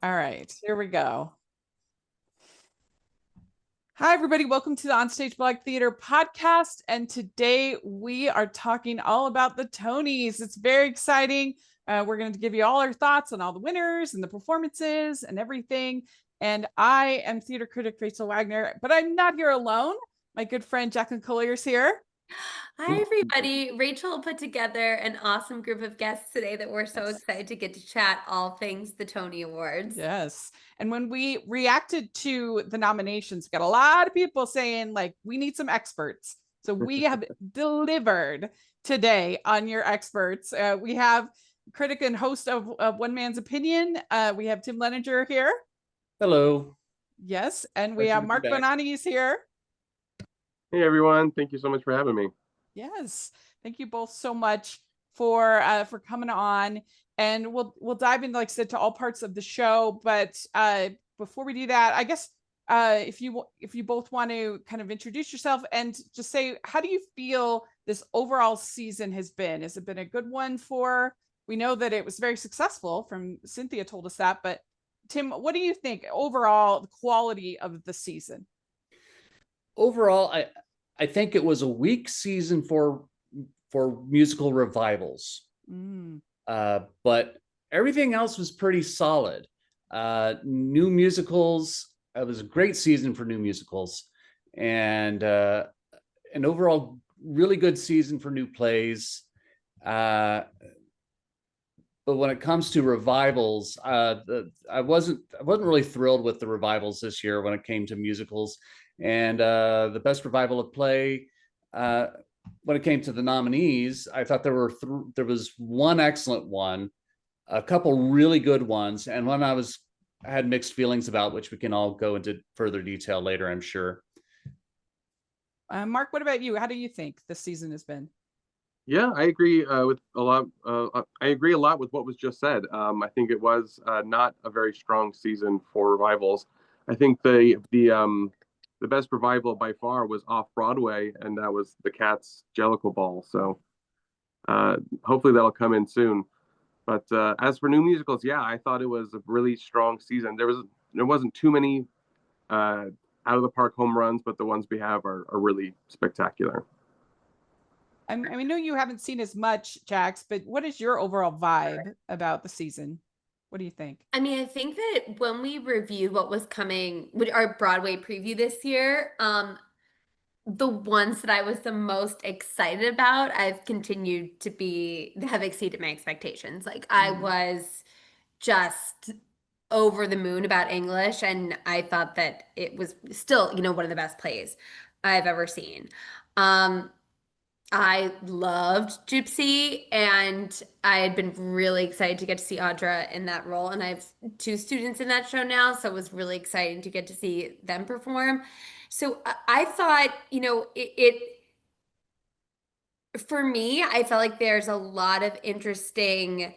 All right, here we go. Hi, everybody. Welcome to the OnStage Blog Theater podcast. And today we are talking all about the Tonys. It's very exciting. We're going to give you all our thoughts on all the winners and the performances and everything. And I am theater critic Rachel Wagner, but I'm not here alone. My good friend Jacqueline Collier is here. Hi, everybody. Rachel put together an awesome group of guests today that we're so Yes. excited to get to chat all things the Tony Awards. Yes. And when we reacted to the nominations, we got a lot of people saying, like, we need some experts. So we have delivered today on your experts. We have critic and host of One Man's Opinion. We have Tim Leininger here. Hello. Yes. And we have Marc Bonanni is here. Hey, everyone. Thank you so much for having me. Yes. Thank you both so much for coming on. And we'll dive into, like I said, to all parts of the show. But before we do that, I guess if you both want to kind of introduce yourself and just say, how do you feel this overall season has been? Has it been a good one we know that it was very successful from Cynthia told us that, but Tim, what do you think overall the quality of the season? Overall, I think it was a weak season for musical revivals. But everything else was pretty solid. New musicals, it was a great season for new musicals, and an overall really good season for new plays. But when it comes to revivals, I wasn't really thrilled with the revivals this year when it came to musicals. And the best revival of play, when it came to the nominees, I thought there was one excellent one, a couple really good ones, and one I had mixed feelings about, which we can all go into further detail later, I'm sure. Marc, what about you? How do you think this season has been? Yeah, I agree with a lot. I agree a lot with what was just said. I think it was not a very strong season for revivals. I think the best revival by far was off Broadway, and that was the Cats Jellicle Ball. So hopefully that'll come in soon. But as for new musicals, yeah, I thought it was a really strong season. There wasn't too many out of the park home runs, but the ones we have are really spectacular. I know you haven't seen as much, Jax, but what is your overall vibe about the season? What do you think? I mean, I think that when we reviewed what was coming with our Broadway preview this year, the ones that I was the most excited about, I've continued to have exceeded my expectations. Like I was just over the moon about English, and I thought that it was still, one of the best plays I've ever seen. I loved Gypsy, and I had been really excited to get to see Audra in that role. And I have two students in that show now, so it was really exciting to get to see them perform. So I thought, for me, I felt like there's a lot of interesting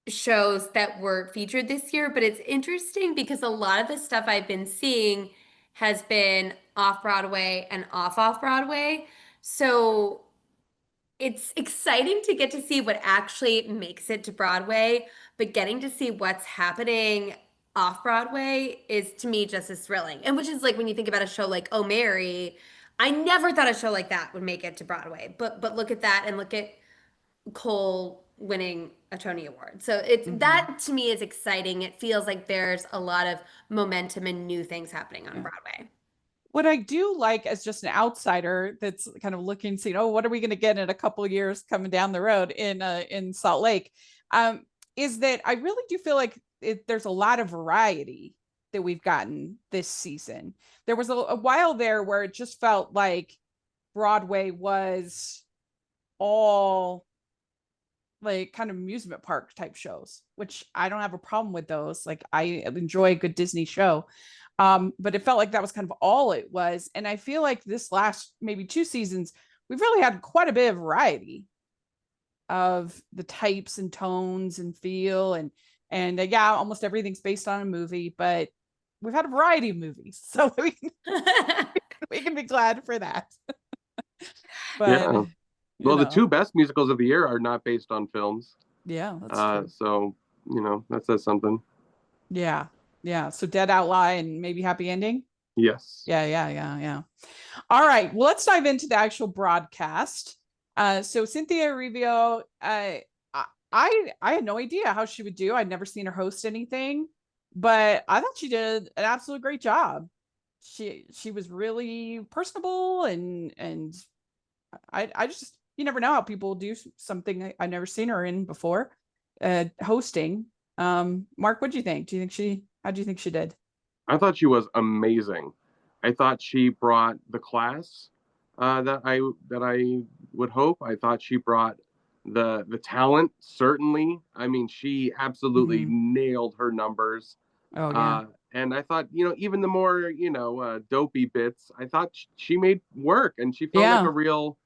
shows that were featured this year, but it's interesting because a lot of the stuff I've been seeing has been off Broadway and off Broadway. So it's exciting to get to see what actually makes it to Broadway, but getting to see what's happening off Broadway is to me just as thrilling. And which is like when you think about a show like Oh Mary, I never thought a show like that would make it to Broadway. But look at that, and look at Cole winning a Tony Award. So it's that to me is exciting. It feels like there's a lot of momentum and new things happening on Broadway. What I do like as just an outsider that's kind of looking, saying, "Oh, what are we going to get in a couple of years coming down the road in Salt Lake?" Is that I really do feel like there's a lot of variety that we've gotten this season. There was a while there where it just felt like Broadway was all like kind of amusement park type shows, which I don't have a problem with those. Like I enjoy a good Disney show. But it felt like that was kind of all it was. And I feel like this last maybe two seasons, we've really had quite a bit of variety of the types and tones and feel and yeah, almost everything's based on a movie, but we've had a variety of movies, so we can be glad for that. But Yeah. Well, the know. two best musicals of the year are not based on films. Yeah, that's true. So that says something. Yeah. Yeah. So Dead Outlaw and maybe Happy Ending. Yes. Yeah. All right. Well, let's dive into the actual broadcast. So Cynthia Erivo, I had no idea how she would do. I'd never seen her host anything, but I thought she did an absolute great job. She was really personable, and I just, you never know how people do something I've never seen her in before, hosting. Mark, what do you think? How do you think she did? I thought she was amazing. I thought she brought the class that I would hope. I thought she brought the talent, certainly. I mean, she absolutely nailed her numbers. Oh yeah. And I thought, even the more, dopey bits, I thought she made work, and she felt like Yeah. a real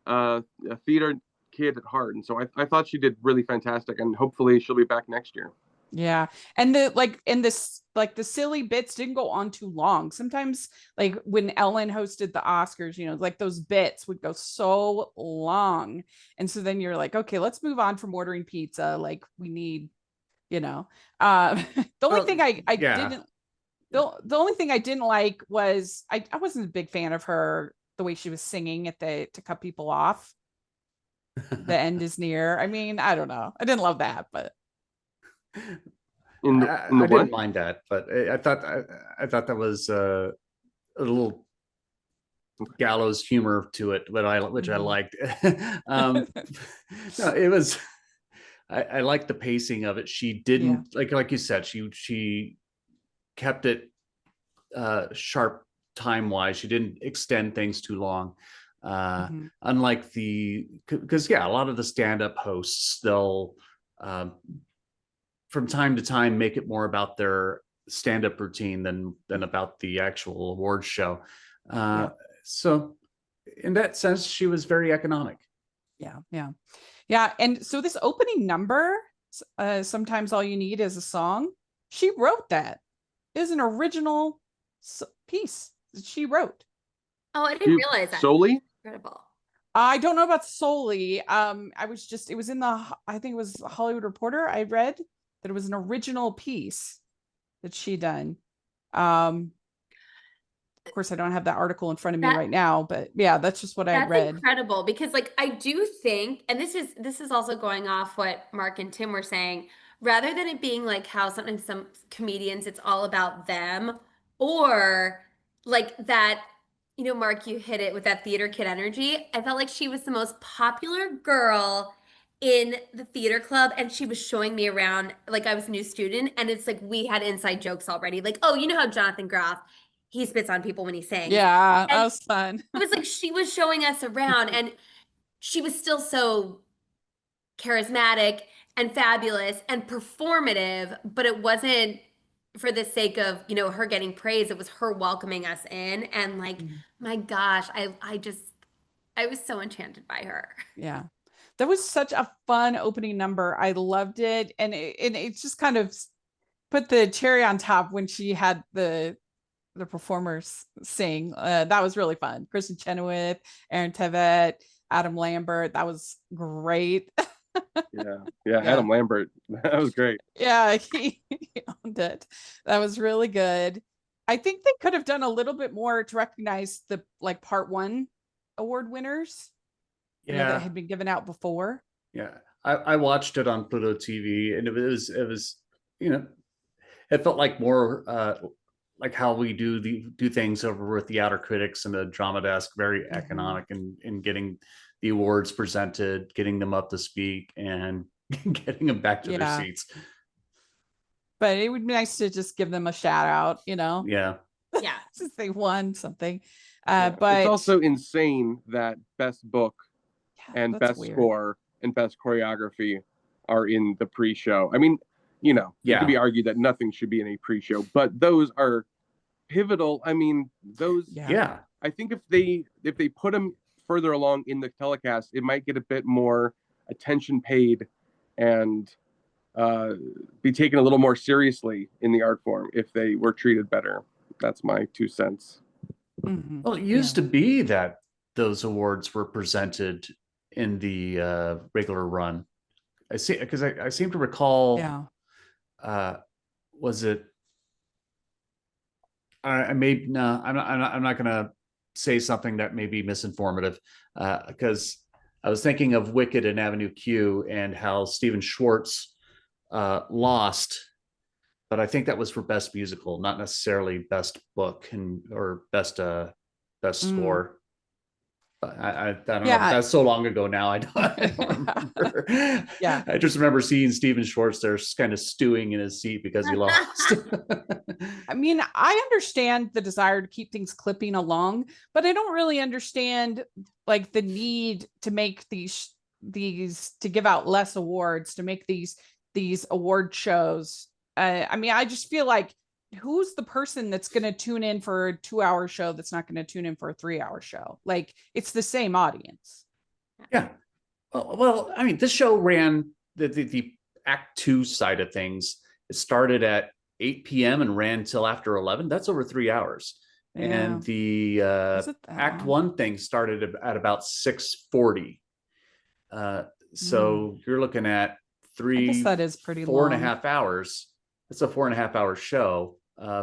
a theater kid at heart. And so I thought she did really fantastic, and hopefully she'll be back next year. Yeah. And the silly bits didn't go on too long. Sometimes, like when Ellen hosted the Oscars, like those bits would go so long. And so then you're like, okay, let's move on from ordering pizza. Like we need, the only thing I didn't the only thing I didn't like was I wasn't a big fan of her, the way she was singing to cut people off. The end is near. I mean, I don't know. I didn't love that, but I didn't mind that, but I thought that was a little gallows humor to it, which I liked. No, it was. I liked the pacing of it. She didn't like you said. She kept it sharp time wise. She didn't extend things too long. Unlike because a lot of the stand-up hosts, they'll from time to time make it more about their stand-up routine than about the actual awards show. So in that sense, she was very economic. Yeah. And so this opening number, Sometimes All You Need Is a Song, she wrote that. It is an original piece that she wrote. Oh, I didn't realize that. Solely? Incredible. I don't know about solely. It was in I think it was Hollywood Reporter. I read that it was an original piece that she done. Of course, I don't have that article in front of me right now, but yeah, that's just what I read. That's incredible, because like I do think, and this is also going off what Mark and Tim were saying, rather than it being like how sometimes some comedians, it's all about them, or like that, Mark, you hit it with that theater kid energy. I felt like she was the most popular girl in the theater club, and she was showing me around like I was a new student, and it's like we had inside jokes already, like, oh, you know how Jonathan Groff, he spits on people when he sings. Yeah, and that was fun. it was like she was showing us around, and she was still so charismatic and fabulous and performative, but it wasn't for the sake of, her getting praise. It was her welcoming us in. And like, my gosh, I was so enchanted by her. Yeah. That was such a fun opening number. I loved it. And it just kind of put the cherry on top when she had the performers sing. That was really fun. Kristen Chenoweth, Aaron Tveit, Adam Lambert. That was great. Yeah. Adam Lambert. That was great. Yeah, he owned it. That was really good. I think they could have done a little bit more to recognize the part one award winners. That had been given out before. Yeah, I watched it on Pluto TV, and it was it felt like more like how we do things over with the Outer Critics and the Drama Desk, very economic in getting the awards presented, getting them up to speak, and getting them back to their seats. But it would be nice to just give them a shout out, Yeah. Since they won something. But it's also insane that Best Book and Best Score and Best Choreography are in the pre-show. I mean, it can be argued that nothing should be in a pre-show, but those are pivotal. I mean, those. Yeah. I think if they put them further along in the telecast, it might get a bit more attention paid and be taken a little more seriously in the art form if they were treated better. That's my 2 cents. Well, it used to be that those awards were presented in the regular run. I see, because I seem to recall. Yeah. Was it? I may no. I'm not going to say something that may be misinformative, because I was thinking of Wicked and Avenue Q and how Stephen Schwartz lost, but I think that was for best musical, not necessarily best book or best score. I don't know. Yeah. That's so long ago now. I don't remember. Yeah. I just remember seeing Stephen Schwartz there kind of stewing in his seat because he lost. I mean, I understand the desire to keep things clipping along, but I don't really understand like the need to make these to give out less awards, to make these award shows. I mean, I just feel like who's the person that's going to tune in for a 2-hour show that's not going to tune in for a 3-hour show? Like, it's the same audience. Yeah. Well, I mean, this show ran the Act 2 side of things. It started at 8 p.m. and ran till after 11. That's over 3 hours. Yeah. And the Act long? 1 thing started at about 6:40. So you're looking at I guess that is pretty 4.5 hours. It's a 4.5 hour show,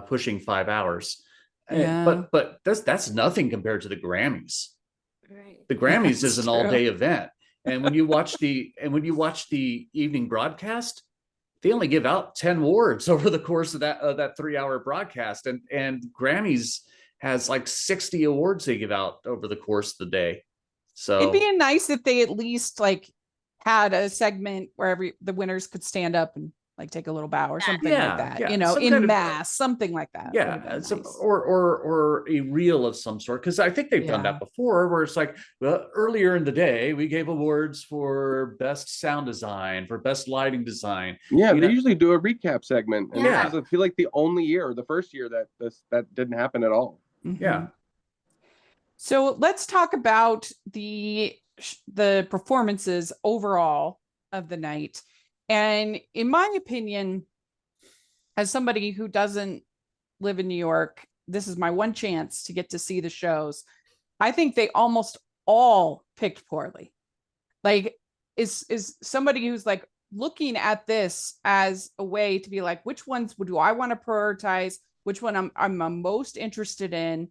pushing 5 hours. Yeah. But that's nothing compared to the Grammys. Right. The Grammys is an True. all-day event. And when you watch the evening broadcast, they only give out 10 awards over the course of that 3-hour broadcast. And Grammys has like 60 awards they give out over the course of the day. So it'd be nice if they at least like had a segment where the winners could stand up and like take a little bow or something like that, yeah, you know, some in kind of, mass, something like that. Yeah, Nice. or a reel of some sort, because I think they've done that before, where it's like, well, earlier in the day we gave awards for best sound design, for best lighting design. Yeah, they usually do a recap segment, and Yeah. this is, I feel like, the only year, the first year that didn't happen at all. Mm-hmm. Yeah. So let's talk about the performances overall of the night. And in my opinion, as somebody who doesn't live in New York, this is my one chance to get to see the shows. I think they almost all picked poorly. Like, is somebody who's like looking at this as a way to be like, which ones do I want to prioritize? Which one I'm most interested in?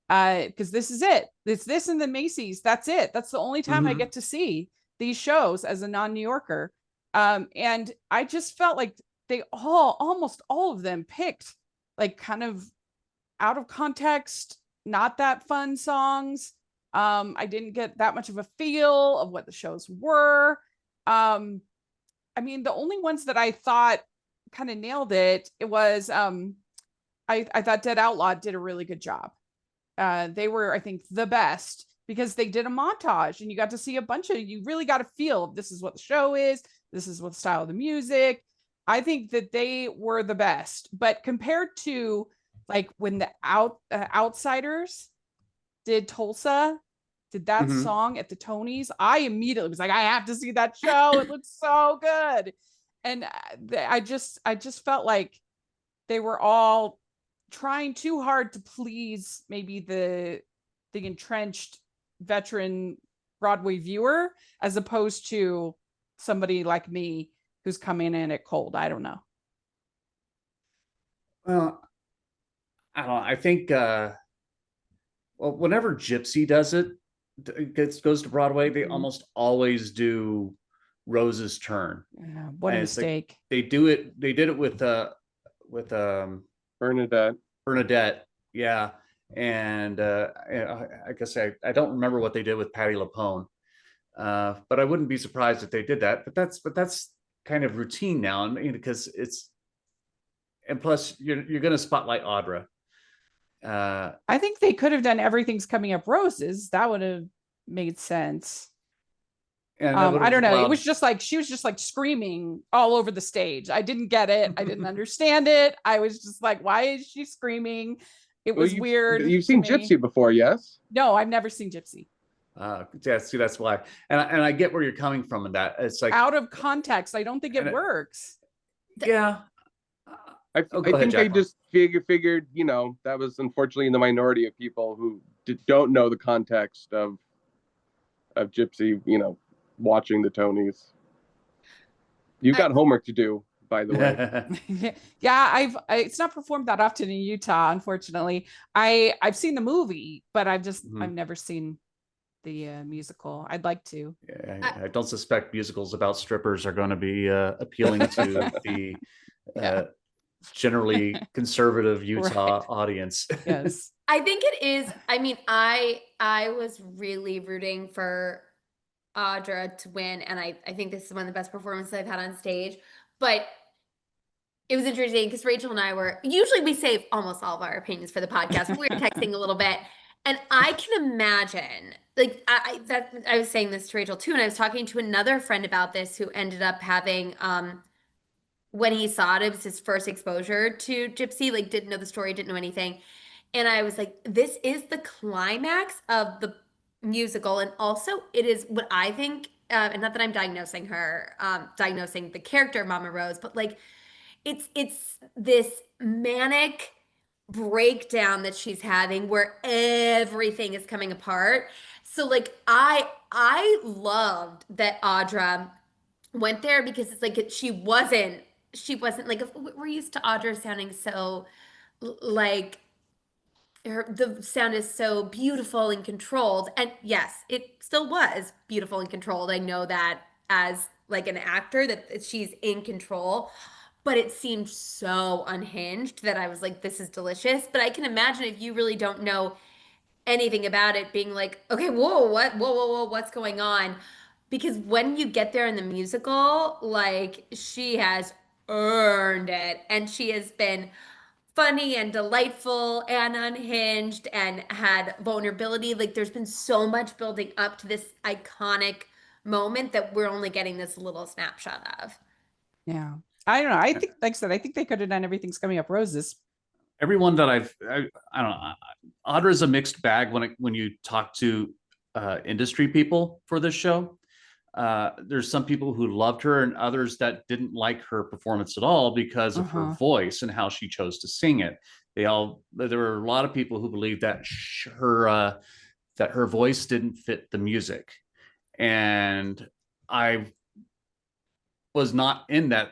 Because this is it. It's this and the Macy's. That's it. That's the only time I get to see these shows as a non-New Yorker. And I just felt like they almost all of them picked like kind of out of context, not that fun songs. I didn't get that much of a feel of what the shows were. I mean, the only ones that I thought kind of nailed it was I thought Dead Outlaw did a really good job. They were, I think, the best because they did a montage and you got to see a bunch of, you really got to feel this is what the show is. This is what the style of the music. I think that they were the best, but compared to like when the Outsiders did Tulsa, did that song at the Tonys, I immediately was like, I have to see that show. It looks so good. And I just felt like they were all trying too hard to please maybe the entrenched veteran Broadway viewer, as opposed to somebody like me who's coming in at cold. I don't know. Well, I don't know. I think well, whenever Gypsy does it, goes to Broadway, they almost always do Rose's Turn. What a mistake. Like, they did it with Bernadette, yeah. And I guess I don't remember what they did with Patti LuPone, but I wouldn't be surprised if they did that. But that's kind of routine now, I mean, because and plus you're going to spotlight Audra. I think they could have done Everything's Coming Up Roses. That would have made sense. And I don't know. It was just like she was just like screaming all over the stage. I didn't get it. I didn't understand it. I was just like, why is she screaming? It was weird. You've seen Gypsy before, yes? No, I've never seen Gypsy. Yeah, see, that's why. And I get where you're coming from in that. It's like out of context. I don't think it works. Yeah. I think they just figured, you know, that was unfortunately in the minority of people who don't know the context of Gypsy, you know, watching the Tonys. You've got homework to do, by the way. Yeah, it's not performed that often in Utah, unfortunately. I've seen the movie, but I've never seen the musical. I'd like to. Yeah, I don't suspect musicals about strippers are going to be appealing to the generally conservative Utah audience. Yes. I think it is. I mean, I was really rooting for Audra to win, and I think this is one of the best performances I've had on stage. But it was interesting because Rachel and I usually we save almost all of our opinions for the podcast, but we were texting a little bit. And I can imagine, like I was saying this to Rachel too, and I was talking to another friend about this who ended up having when he saw it was his first exposure to Gypsy, like didn't know the story, didn't know anything. And I was like, this is the climax of the musical. And also it is what I think, and not that I'm diagnosing her, diagnosing the character Mama Rose, but like it's this manic breakdown that she's having where everything is coming apart. So like I loved that Audra went there because it's like she wasn't like we're used to Audra sounding so like the sound is so beautiful and controlled, and yes, it still was beautiful and controlled. I know that as like an actor that she's in control, but it seemed so unhinged that I was like, this is delicious. But I can imagine if you really don't know anything about it being like, okay, whoa, what's going on? Because when you get there in the musical, like she has earned it, and she has been funny and delightful and unhinged and had vulnerability. Like there's been so much building up to this iconic moment that we're only getting this little snapshot of. Yeah. I don't know. I think, like I said, I think they could have done Everything's Coming Up Roses. Everyone that I don't know, Audra's a mixed bag when you talk to industry people for this show. There's some people who loved her and others that didn't like her performance at all because of her voice and how she chose to sing it. There were a lot of people who believed that her voice didn't fit the music. And I was not in that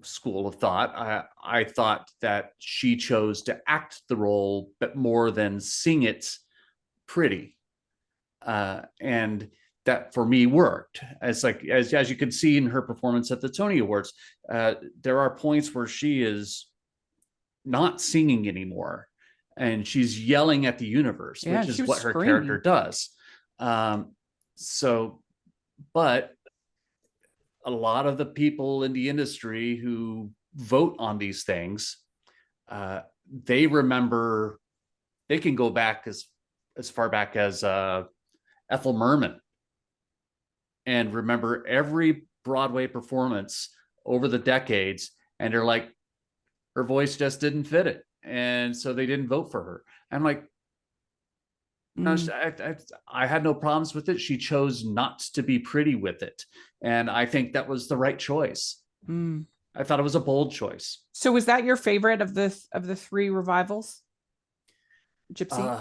school of thought. I thought that she chose to act the role, but more than sing it pretty. And that for me worked. As you can see in her performance at the Tony Awards, there are points where she is not singing anymore and she's yelling at the universe, which is what her character does. But a lot of the people in the industry who vote on these things, they can go back as far back as Ethel Merman and remember every Broadway performance over the decades, and they're like, her voice just didn't fit it, and so they didn't vote for her. I'm like, no, I had no problems with it. She chose not to be pretty with it, and I think that was the right choice. I thought it was a bold choice. So was that your favorite of the three revivals? Gypsy.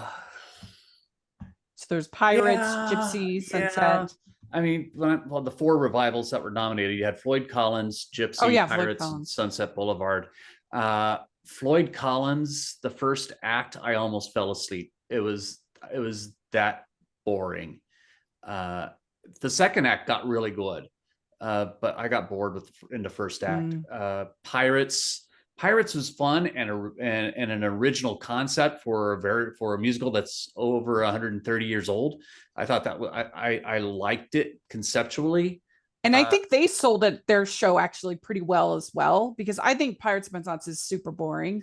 So there's Pirates, Gypsy, Sunset. I mean, the four revivals that were nominated, you had Floyd Collins, Gypsy, Pirates, Sunset Boulevard. Floyd Collins, the first act, I almost fell asleep. It was that boring. The second act got really good, but I got bored in the first act. Pirates was fun and an original concept for a musical that's over 130 years old. I thought that I liked it conceptually. And I think they sold their show actually pretty well as well, because I think Pirates of Penzance is super boring.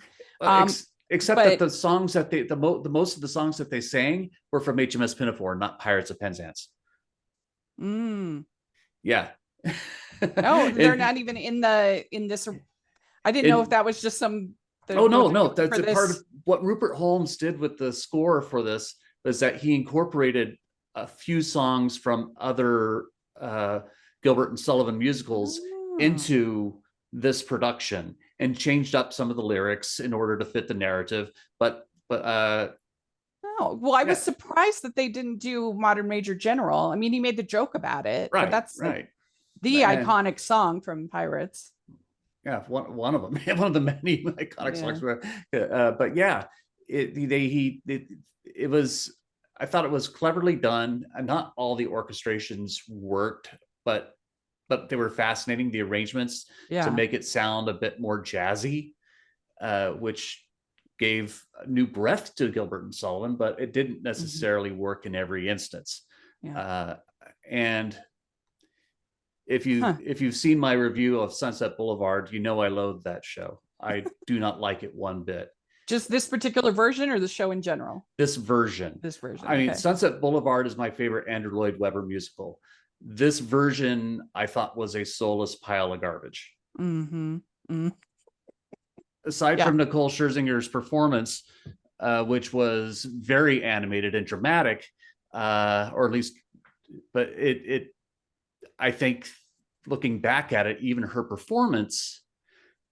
Except that the songs that the most of the songs that they sang were from HMS Pinafore, not Pirates of Penzance. Yeah. No, they're not even in this. I didn't know if that was just some. No. That's a part of what Rupert Holmes did with the score for this, was that he incorporated a few songs from other Gilbert and Sullivan musicals into this production and changed up some of the lyrics in order to fit the narrative. I was surprised that they didn't do Modern Major General. I mean, he made the joke about it. Right. But that's right. The And- iconic song from Pirates. Yeah, one of them, one of the many iconic songs. But yeah, it was. I thought it was cleverly done. Not all the orchestrations worked, but they were fascinating. The arrangements to make it sound a bit more jazzy, which gave new breath to Gilbert and Sullivan, but it didn't necessarily work in every instance. And if you've seen my review of Sunset Boulevard, you know I loathe that show. I do not like it one bit. Just this particular version or the show in general? This version. I mean, Sunset Boulevard is my favorite Andrew Lloyd Webber musical. This version I thought was a soulless pile of garbage. Aside from Nicole Scherzinger's performance, which was very animated and dramatic, or at least, but I think looking back at it, even her performance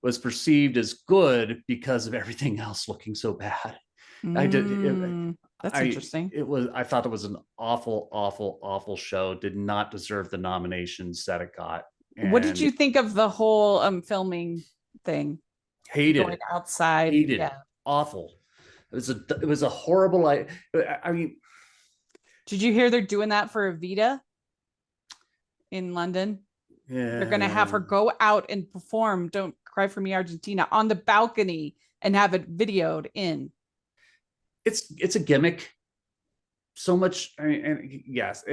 was perceived as good because of everything else looking so bad. That's interesting. I thought it was an awful show. Did not deserve the nominations that it got. What did you think of the whole filming thing? Hated going outside. Hated it. Awful. It was a horrible. I mean, did you hear they're doing that for Evita in London? They're going to have her go out and perform "Don't Cry for Me, Argentina" on the balcony and have it videoed in. It's a gimmick. So much, I mean, and yes,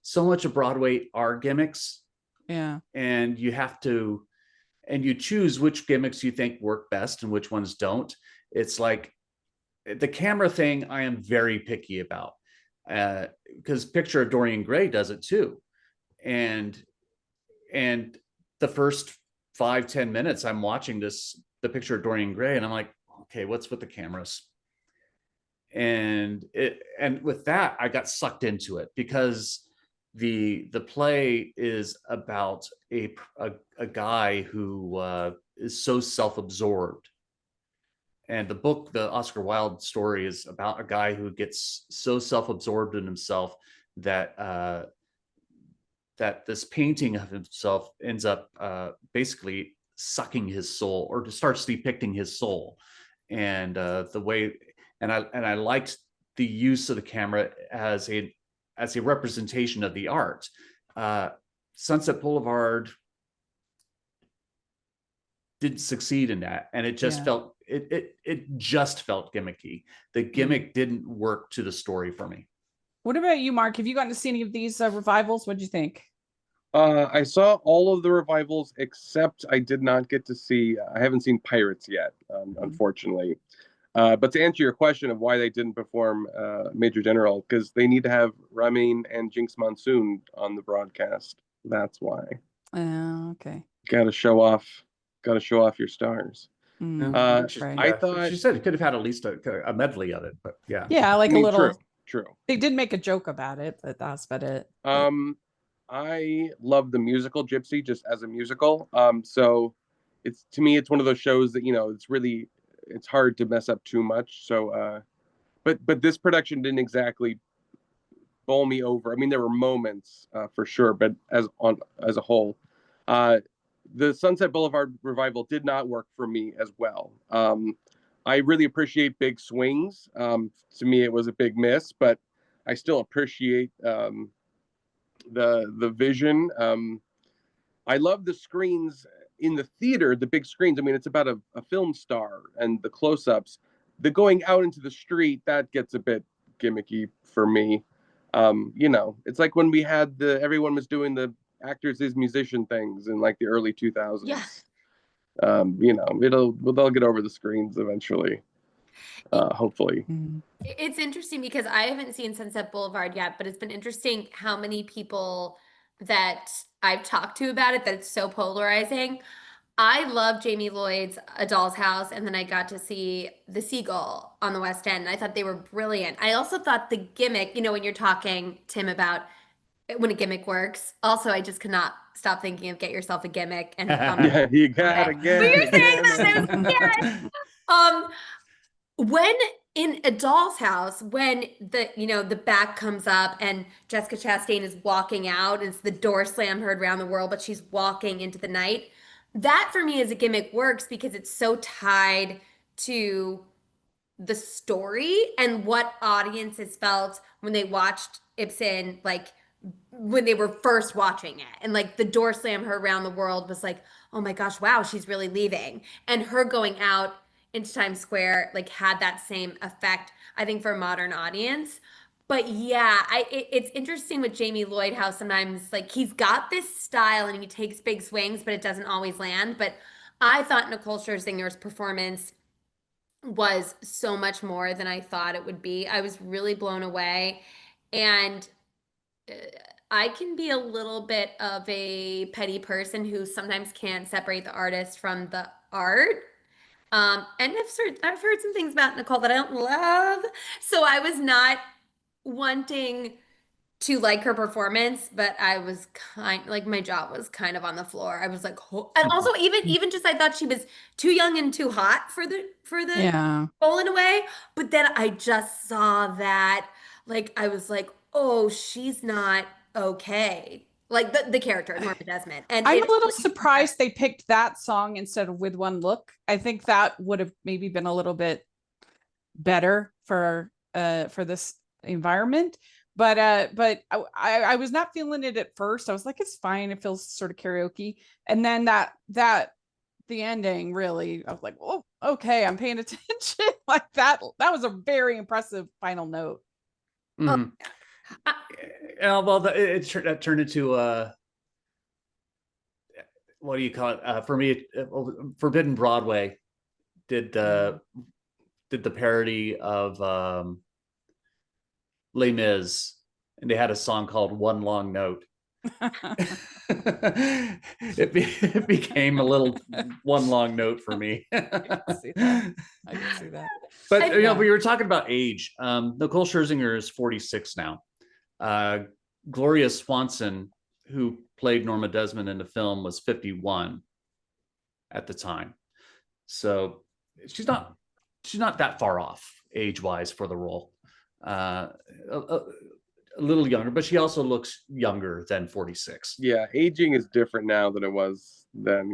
so much of Broadway are gimmicks. Yeah, and you have to, and you choose which gimmicks you think work best and which ones don't. It's like the camera thing. I am very picky about because Picture of Dorian Gray does it too, and the first 5-10 minutes I'm watching the Picture of Dorian Gray, and I'm like, okay, what's with the cameras? And with that, I got sucked into it because the play is about a guy who is so self-absorbed, and the book, the Oscar Wilde story, is about a guy who gets so self-absorbed in himself that this painting of himself ends up basically sucking his soul, or starts depicting his soul, and the way. And I liked the use of the camera as a representation of the art. Sunset Boulevard didn't succeed in that, and it just felt just felt gimmicky. The gimmick didn't work to the story for me. What about you, Mark? Have you gotten to see any of these revivals? What did you think? I saw all of the revivals except I did not get to see. I haven't seen Pirates yet, unfortunately. But to answer your question of why they didn't perform Major General, because they need to have Ramin and Jinx Monsoon on the broadcast. That's why. Okay. Got to show off your stars. Right. I thought she said it could have had at least a medley of it, but yeah, like a little. True. They did make a joke about it, but that's about it. I love the musical Gypsy just as a musical. So it's, to me, it's one of those shows that, it's hard to mess up too much. So, but this production didn't exactly bowl me over. I mean, there were moments for sure, but as a whole, the Sunset Boulevard revival did not work for me as well. I really appreciate big swings. To me, it was a big miss, but I still appreciate the vision. I love the screens in the theater, the big screens. I mean, it's about a film star, and the close-ups. The going out into the street, that gets a bit gimmicky for me. It's like when we had everyone was doing the actors is musician things in like the early 2000s. Yeah. They'll get over the screens eventually. Hopefully. It's interesting because I haven't seen Sunset Boulevard yet, but it's been interesting how many people that I've talked to about it, that it's so polarizing. I love Jamie Lloyd's A Doll's House, and then I got to see The Seagull on the West End, and I thought they were brilliant. I also thought the gimmick, when you're talking, Tim, about when a gimmick works. Also, I just could not stop thinking of Get Yourself a Gimmick. And yeah, you gotta get it. But you're saying that, yes. When in A Doll's House, when the back comes up and Jessica Chastain is walking out and it's the door slam heard around the world, but she's walking into the night. That for me as a gimmick works because it's so tied to the story and what audiences felt when they watched Ibsen, like when they were first watching it. And like the door slam her around the world was like, oh my gosh, wow, she's really leaving. And her going out into Times Square like had that same effect, I think, for a modern audience. But yeah, it's interesting with Jamie Lloyd how sometimes like he's got this style and he takes big swings, but it doesn't always land. But I thought Nicole Scherzinger's performance was so much more than I thought it would be. I was really blown away. And uh, I can be a little bit of a petty person who sometimes can't separate the artist from the art. And I've heard some things about Nicole that I don't love. So I was not wanting to like her performance, but I was like my jaw was kind of on the floor. I was like, and also even just I thought she was too young and too hot for the Yeah. role in a way. But then I just saw that, like I was like, oh, she's not okay. Like the character Norma Desmond, and I'm a little surprised they picked that song instead of With One Look. I think that would have maybe been a little bit better for this environment. But I was not feeling it at first. I was like, it's fine. It feels sort of karaoke. And then that the ending really, I was like, oh, okay, I'm paying attention. Like that was a very impressive final note. Mhm. Well, it turned into what do you call it? For me, Forbidden Broadway did the parody of Les Mis, and they had a song called One Long Note. It became a little one long note for me. I can see that. But we were talking about age. Nicole Scherzinger is 46 now. Gloria Swanson, who played Norma Desmond in the film, was 51 at the time. So she's not that far off age-wise for the role. A little younger, but she also looks younger than 46. Yeah, aging is different now than it was then,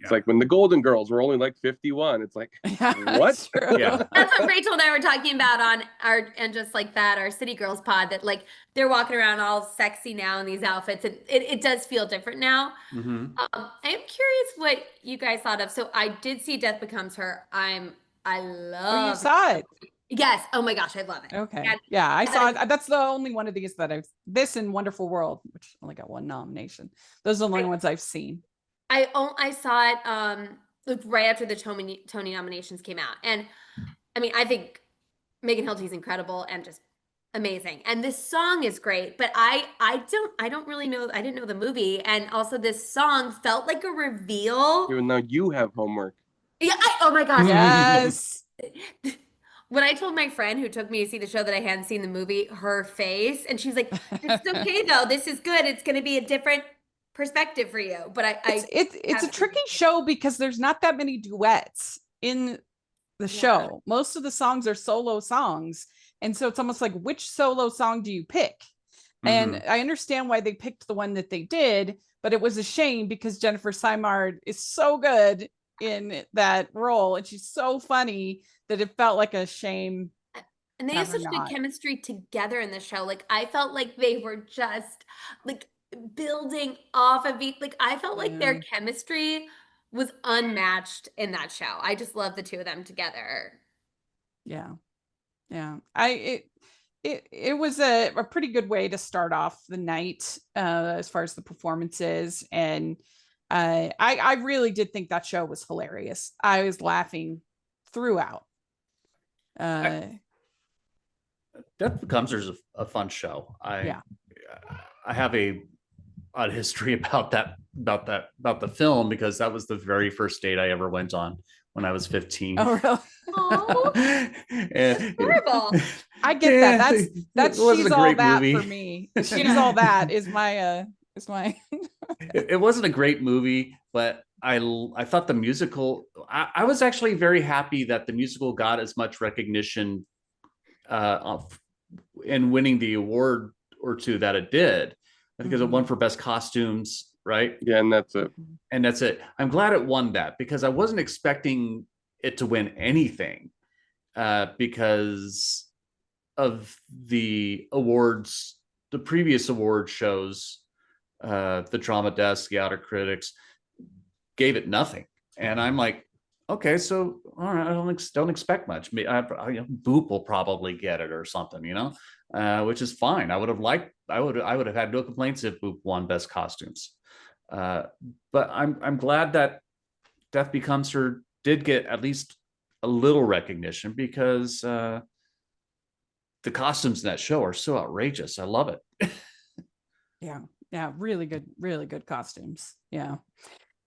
It's like when the Golden Girls were only like 51. It's like, what? Yeah. That's what Rachel and I were talking about on our City Girls pod, that like they're walking around all sexy now in these outfits. It does feel different now. Mm-hmm. I am curious what you guys thought of. So I did see Death Becomes Her. I love. Oh, you saw it? Yes. Oh my gosh, I love it. Okay. And yeah, I saw it. That's the only one of these that this and Wonderful World, which only got one nomination. Those are the only ones I've seen. I saw it right after the Tony nominations came out. And I mean, I think Megan Hilty's incredible and just amazing. And this song is great, but I don't really know. I didn't know the movie. And also this song felt like a reveal. Even though you have homework. Yeah. Oh my gosh. Yes. When I told my friend who took me to see the show that I hadn't seen the movie, her face, and she's like, "It's okay though. This is good. It's going to be a different perspective for you." But it's a tricky show because there's not that many duets in the show. Most of the songs are solo songs, and so it's almost like, which solo song do you pick? Mm-hmm. And I understand why they picked the one that they did, but it was a shame because Jennifer Simard is so good in that role, and she's so funny that it felt like a shame. And they have such good chemistry together in the show. Like I felt like they were just like building off of each. Like I felt like their chemistry was unmatched in that show. I just love the two of them together. Yeah. It was a pretty good way to start off the night as far as the performances, and I really did think that show was hilarious. I was laughing throughout. Death Becomes Her is a fun show. I have a odd history about the film because that was the very first date I ever went on when I was 15. Oh, really? Oh, horrible. I get that. That's She's All That movie for me. She's All That is my. It wasn't a great movie, but I thought the musical, I was actually very happy that the musical got as much recognition in winning the award or two that it did. I think it won for best costumes, right? Yeah, and that's it. And that's it. I'm glad it won that because I wasn't expecting it to win anything because of the awards, the previous award shows, the Drama Desk, the Outer Critics gave it nothing. And I'm like, okay, so all right, I don't expect much. Boop will probably get it or something, which is fine. I would have had no complaints if Boop won Best Costumes. But I'm glad that Death Becomes Her did get at least a little recognition because the costumes in that show are so outrageous. I love it. Yeah, really good costumes. Yeah.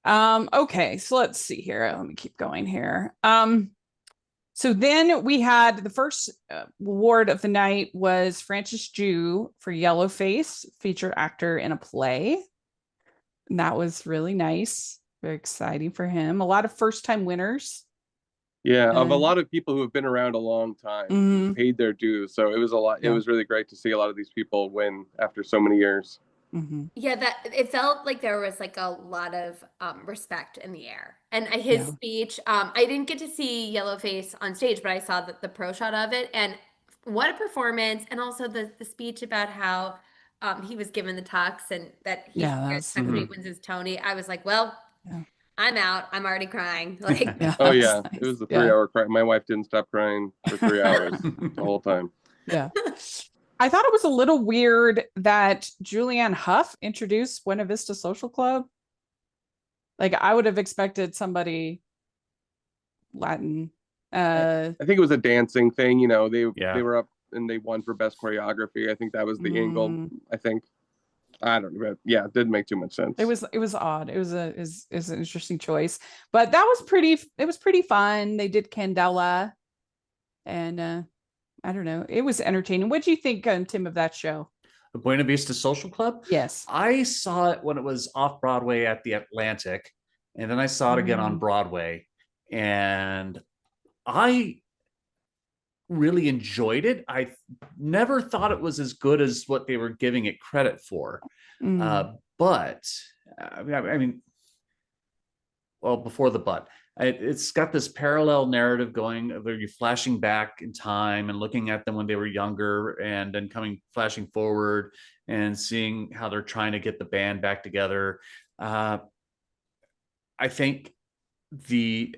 Okay, so let's see here. Let me keep going here. So then we had the first award of the night was Francis Jew for Yellowface, featured actor in a play. And that was really nice. Very exciting for him. A lot of first-time winners. Yeah, of a lot of people who have been around a long time, who paid their dues. So it was a lot. It was really great to see a lot of these people win after so many years. Yeah, that it felt like there was like a lot of respect in the air. And his speech, I didn't get to see Yellowface on stage, but I saw the pro shot of it, and what a performance! And also the speech about how he was given the tux and that he wins his Tony. I was like, well, I'm out. I'm already crying. Like, oh yeah, nice. It was a 3-hour cry. My wife didn't stop crying for 3 hours the whole time. Yeah. I thought it was a little weird that Julianne Hough introduced Buena Vista Social Club. Like, I would have expected somebody Latin. I think it was a dancing thing. They were up and they won for best choreography. I think that was the angle. I think. I don't know. Yeah, it didn't make too much sense. It was odd. It was an interesting choice, but that was pretty. It was pretty fun. They did Candela, and I don't know. It was entertaining. What do you think, Tim, of that show? The Buena Vista Social Club? Yes. I saw it when it was off Broadway at the Atlantic, and then I saw it again on Broadway, and I really enjoyed it. I never thought it was as good as what they were giving it credit for. But I mean, well, before the but, it's got this parallel narrative going where you're flashing back in time and looking at them when they were younger and then flashing forward and seeing how they're trying to get the band back together. I think the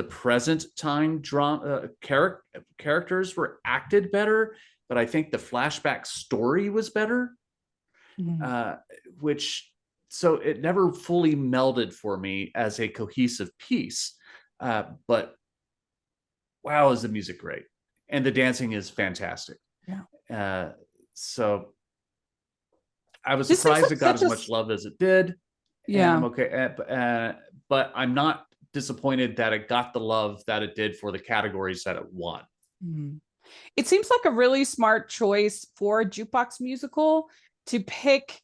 present time drama characters were acted better, but I think the flashback story was better, so it never fully melded for me as a cohesive piece. But wow, is the music great, and the dancing is fantastic. Yeah. So I was surprised it got as much love as it did. Yeah. I'm okay, but I'm not disappointed that it got the love that it did for the categories that it won. It seems like a really smart choice for a jukebox musical to pick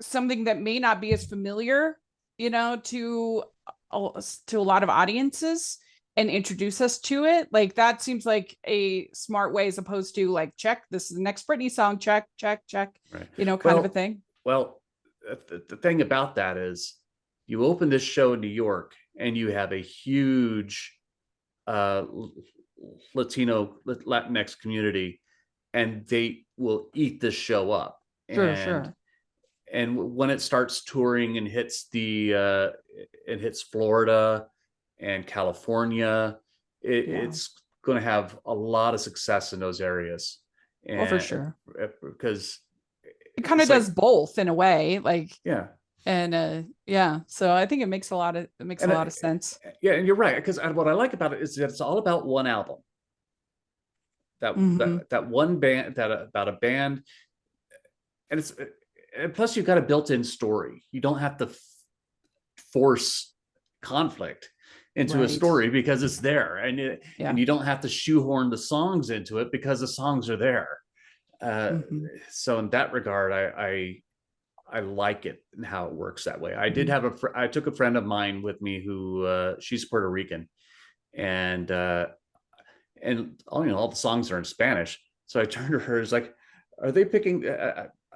something that may not be as familiar, to a lot of audiences and introduce us to it. Like, that seems like a smart way, as opposed to like, check, this is the next Britney song, check, right. Kind of a thing. Well, the thing about that is, you open this show in New York and you have a huge Latinx community, and they will eat this show up. Sure. And when it starts touring and hits Florida and California, it's going to have a lot of success in those areas. And for sure, because it kind of does both in a way. Like, and so I think it makes a lot of sense. Yeah, and you're right, because what I like about it is that it's all about one album. That one band, about a band, and plus you've got a built-in story. You don't have to force conflict into a story because it's there, and you don't have to shoehorn the songs into it because the songs are there. So in that regard, like it and how it works that way. I did have I took a friend of mine with me who she's Puerto Rican, and all the songs are in Spanish. So I turned to her, it's like, are they picking?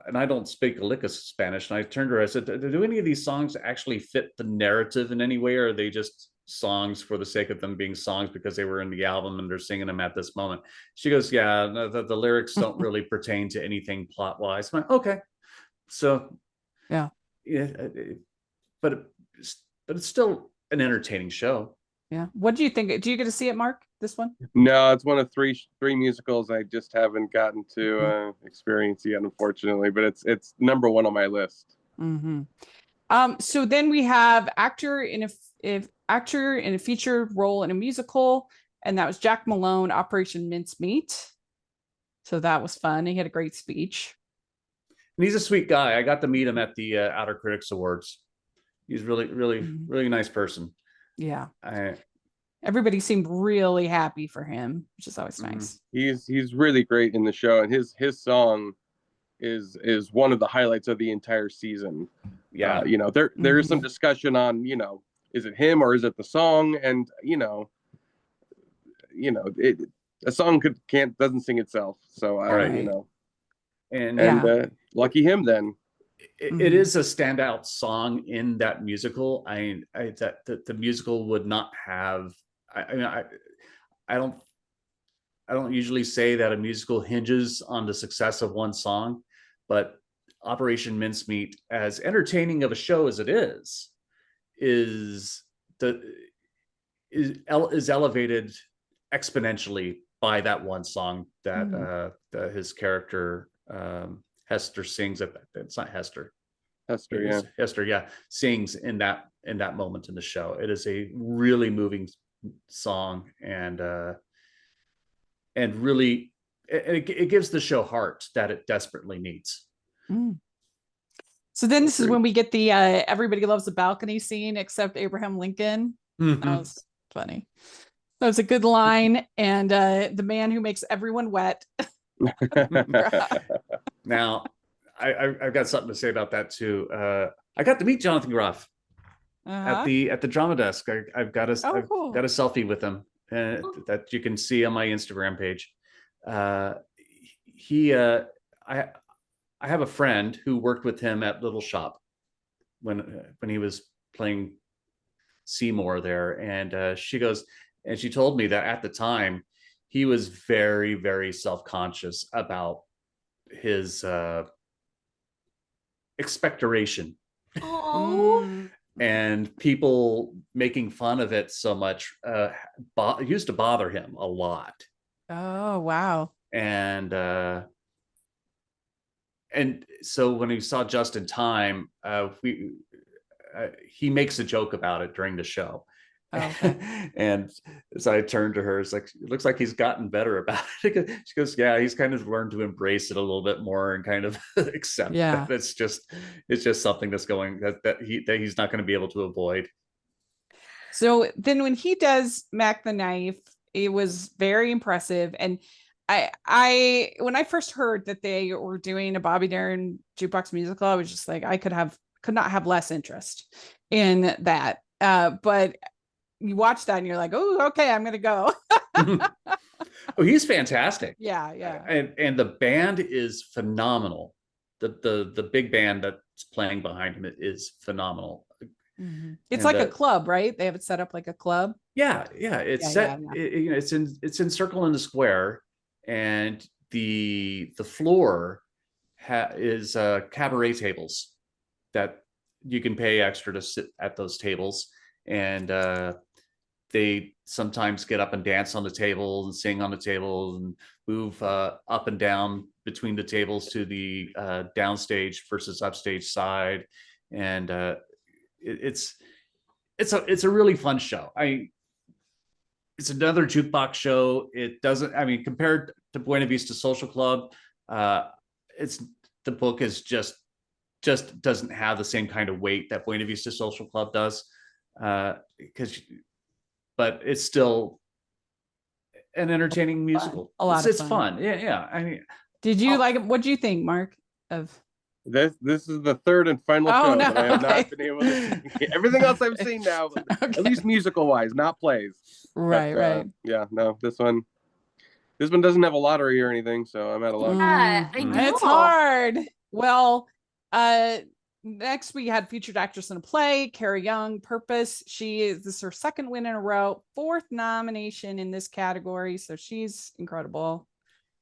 And I don't speak a lick of Spanish. And I turned to her, I said, do any of these songs actually fit the narrative in any way, or are they just songs for the sake of them being songs because they were in the album and they're singing them at this moment? She goes, yeah, no, the lyrics don't really pertain to anything plot wise. I'm like, okay, so Yeah. But it's still an entertaining show. Yeah. What do you think? Do you get to see it, Mark? This one? No, it's one of three musicals I just haven't gotten to experience yet, unfortunately. But it's number one on my list. So then we have actor in a featured role in a musical, and that was Jack Malone, Operation Mincemeat. So that was fun. He had a great speech. And he's a sweet guy. I got to meet him at the Outer Critics Awards. He's really, really, really nice person. Yeah. Everybody seemed really happy for him, which is always nice. He's really great in the show, and his song is one of the highlights of the entire season. Yeah. There is some discussion on, is it him or is it the song? And a song doesn't sing itself. So and lucky him then. It is a standout song in that musical. That the musical would not have. I don't usually say that a musical hinges on the success of one song, but Operation Mincemeat, as entertaining of a show as it is elevated exponentially by that one song that his character Hester sings. It's not Hester. Hester, sings in that moment in the show. It is a really moving song, and really it gives the show heart that it desperately needs. So then this is when we get the everybody loves the balcony scene except Abraham Lincoln. That was funny. That was a good line. And the man who makes everyone wet. Now I've got something to say about that too. I got to meet Jonathan Groff at the drama desk. I've got a selfie with him that you can see on my Instagram page. I have a friend who worked with him at Little Shop when he was playing Seymour there, and she told me that at the time he was very, very self-conscious about his expectoration. And people making fun of it so much used to bother him a lot. Oh, wow. And so when he saw Just in Time, he makes a joke about it during the show. Okay. And so I turned to her, it's like, it looks like he's gotten better about it. She goes, yeah, he's kind of learned to embrace it a little bit more and kind of accept that it's just something that's going that he's not going to be able to avoid. So then when he does Mac the Knife, it was very impressive. And I when I first heard that they were doing a Bobby Darin jukebox musical, I was just like, I could not have less interest in that. But you watch that and you're like, oh, okay, I'm gonna go. Oh, he's fantastic. Yeah. And the band is phenomenal. The big band that's playing behind him is phenomenal. It's like a club, right? They have it set up like a club. Yeah. It's set. It's encircled in the square, and the floor is cabaret tables that you can pay extra to sit at those tables, and they sometimes get up and dance on the table and sing on the table and move up and down between the tables to the downstage versus upstage side, and it's a really fun show. It's another jukebox show. It doesn't, compared to Buena Vista Social Club, the book is just doesn't have the same kind of weight that Buena Vista Social Club does, but it's still an entertaining musical. A lot it's of fun. Yeah. Did you like it? What do you think, Mark? This is the third and final Oh, show no, that I have okay. not been able to see. Everything else I've seen now, Okay. at least musical wise, not plays. Right, right. Yeah, no, this one doesn't have a lottery or anything, so I'm at a loss. Yeah, I know. It's hard. Well, next we had featured actress in a play, Carrie Young, Purpose. This is her second win in a row, fourth nomination in this category, so she's incredible.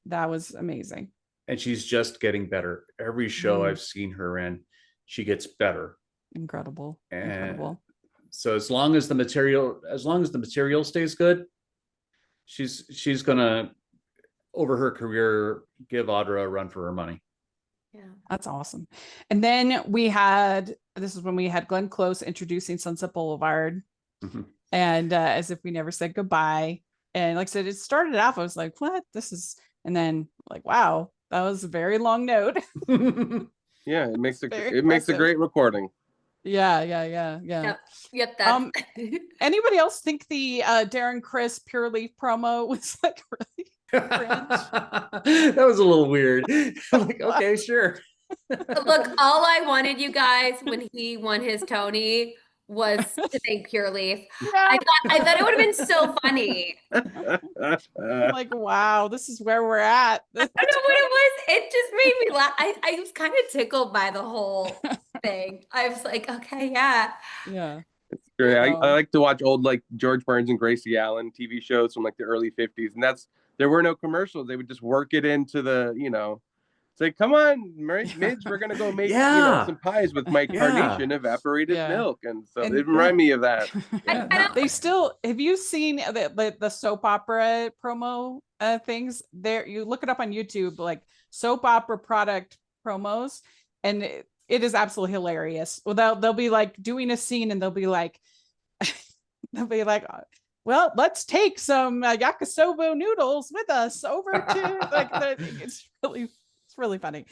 That was amazing. And she's just getting better. Every show I've seen her in, she gets better. Incredible. And Incredible. so as long as the material stays good, she's gonna, over her career, give Audra a run for her money. Yeah. That's awesome. And then this is when we had Glenn Close introducing Sunset Boulevard. Mhm. And As If We Never Said Goodbye. And like I said, it started off, I was like, what? And then like, wow, that was a very long note. Yeah, it makes Very it makes a impressive. great recording. Yeah. Yep, that's Anybody else think the Darren Criss Pure Leaf promo was like really That was a little weird. Like, okay, sure. Look, all I wanted, you guys, when he won his Tony was to thank Pure Leaf. Yeah. I thought it would have been so funny. Like, wow, this is where we're at. I don't know what it was. It just made me laugh. I was kind of tickled by the whole thing. I was like, okay, yeah. Yeah. It's great. I like to watch old like George Burns and Gracie Allen TV shows from like the early 50s, and there were no commercials. They would just work it into the, say, come on, Midge, we're gonna go make some pies with my carnation evaporated milk, and so it reminded me of that. They still, have you seen the soap opera promo things? There, you look it up on YouTube, like soap opera product promos, and it is absolutely hilarious. Well, they'll be like doing a scene, and they'll be like, well, let's take some yakisoba noodles with us over to like it's really funny.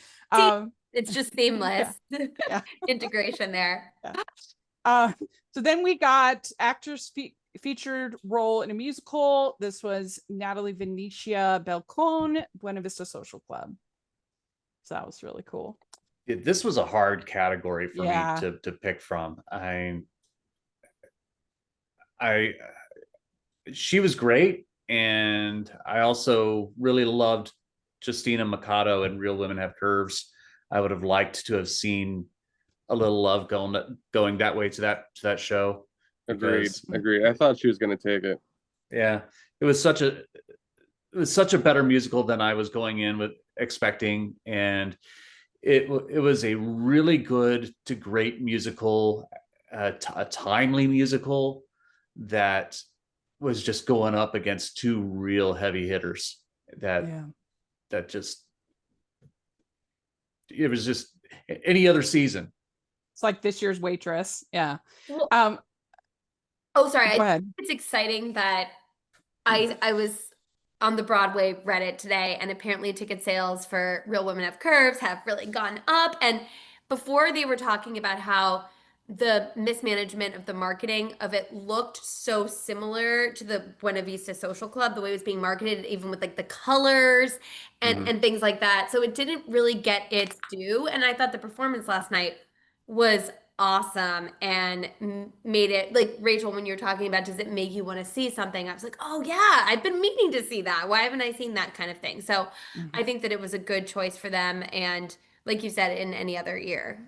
It's just seamless integration there. So then we got actors featured role in a musical. This was Natalie Venetia Belcone, Buena Vista Social Club. So that was really cool. This was a hard category for me to pick from. She was great, and I also really loved Justina Mikado in Real Women Have Curves. I would have liked to have seen a little love going that way to that show. Agreed. I thought she was going to take it. Yeah, it was such a better musical than I was going in with expecting, and it was a really good to great musical, a timely musical that was just going up against two real heavy hitters that just, it was just any other season. It's like this year's Waitress. Yeah. Well, sorry. Go ahead. It's exciting that I was on the Broadway Reddit today, and apparently ticket sales for Real Women Have Curves have really gone up. And before, they were talking about how the mismanagement of the marketing of it looked so similar to the Buena Vista Social Club, the way it was being marketed, even with like the colors and things like that. So it didn't really get its due. And I thought the performance last night was awesome and made it, like, Rachel, when you're talking about, does it make you want to see something? I was like, oh yeah, I've been meaning to see that. Why haven't I seen that kind of thing? So I think that it was a good choice for them. And like you said, in any other year.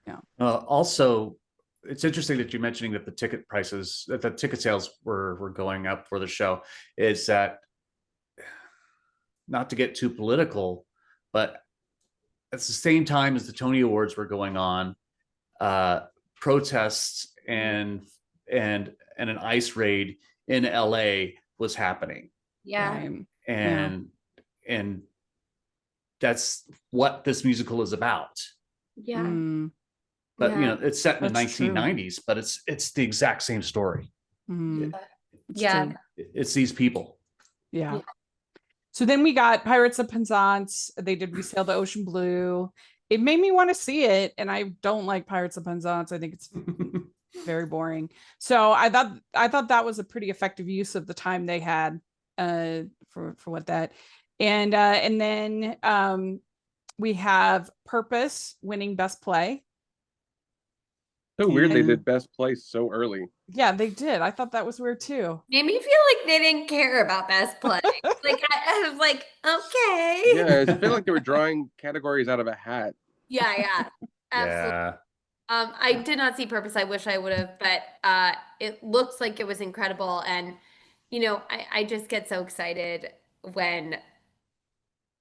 Yeah. Also, it's interesting that you're mentioning that the ticket sales were going up for the show. Is that, not to get too political, but at the same time as the Tony Awards were going on, protests and an ICE raid in LA was happening. Yeah. And that's what this musical is about. Yeah. But it's set in the 1990s, but it's the exact same story. It's these people. Yeah. So then we got Pirates of Penzance. They did We Sail the Ocean Blue. It made me want to see it, and I don't like Pirates of Penzance. I think it's very boring. So I thought that was a pretty effective use of the time they had for what that. And then We have Purpose winning Best Play. So weird they And- did Best Place so early. Yeah, they did. I thought that was weird too. Made me feel like they didn't care about Best Play. Like I was like, okay. Yeah, I feel like they were drawing categories out of a hat. Yeah, absolutely. Yeah. I did not see Purpose. I wish I would have, but it looks like it was incredible. And I just get so excited when,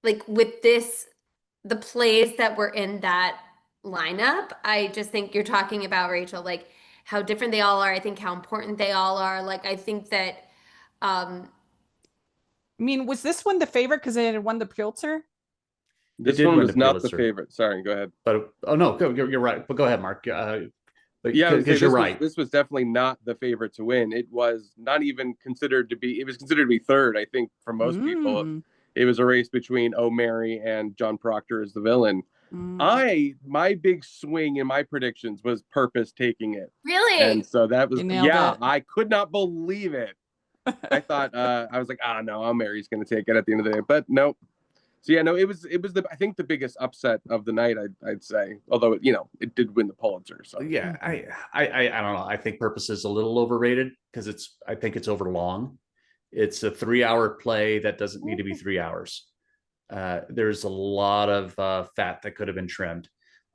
like, with the plays that were in that lineup. I just think you're talking about, Rachel, like how different they all are. I think how important they all are. Like, I think that I mean, was this one the favorite because it had won the Pulitzer? This did one win was the not the Pulitzer. favorite. Sorry, go ahead. But no, you're right. But go ahead, Mark. But Yeah, because you're right. This was definitely not the favorite to win. It was not even considered to be. It was considered to be third, I think, for most people. It was a race between Oh Mary and John Proctor as the villain. My big swing in my predictions was Purpose taking it. really. And so that was, You nailed it. I could not believe it. I thought, I was like, no, Oh Mary's going to take it at the end of the day, but nope. So yeah, no, it was I think the biggest upset of the night, I'd say, although it did win the Pulitzer. So Yeah, I don't know. I think Purpose is a little overrated because I think it's over long. It's a 3-hour play that doesn't need to be 3 hours. There's a lot of fat that could have been trimmed.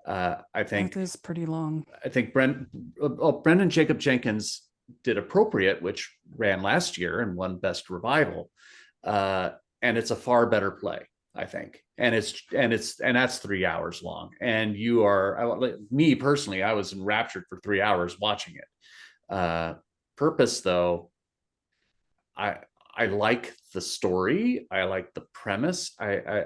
I think That is pretty long. I think Brendan Jacob Jenkins did Appropriate, which ran last year and won Best Revival, and it's a far better play, I think, and that's 3 hours long. And me personally, I was enraptured for 3 hours watching it. Purpose, though, I like the story. I like the premise. I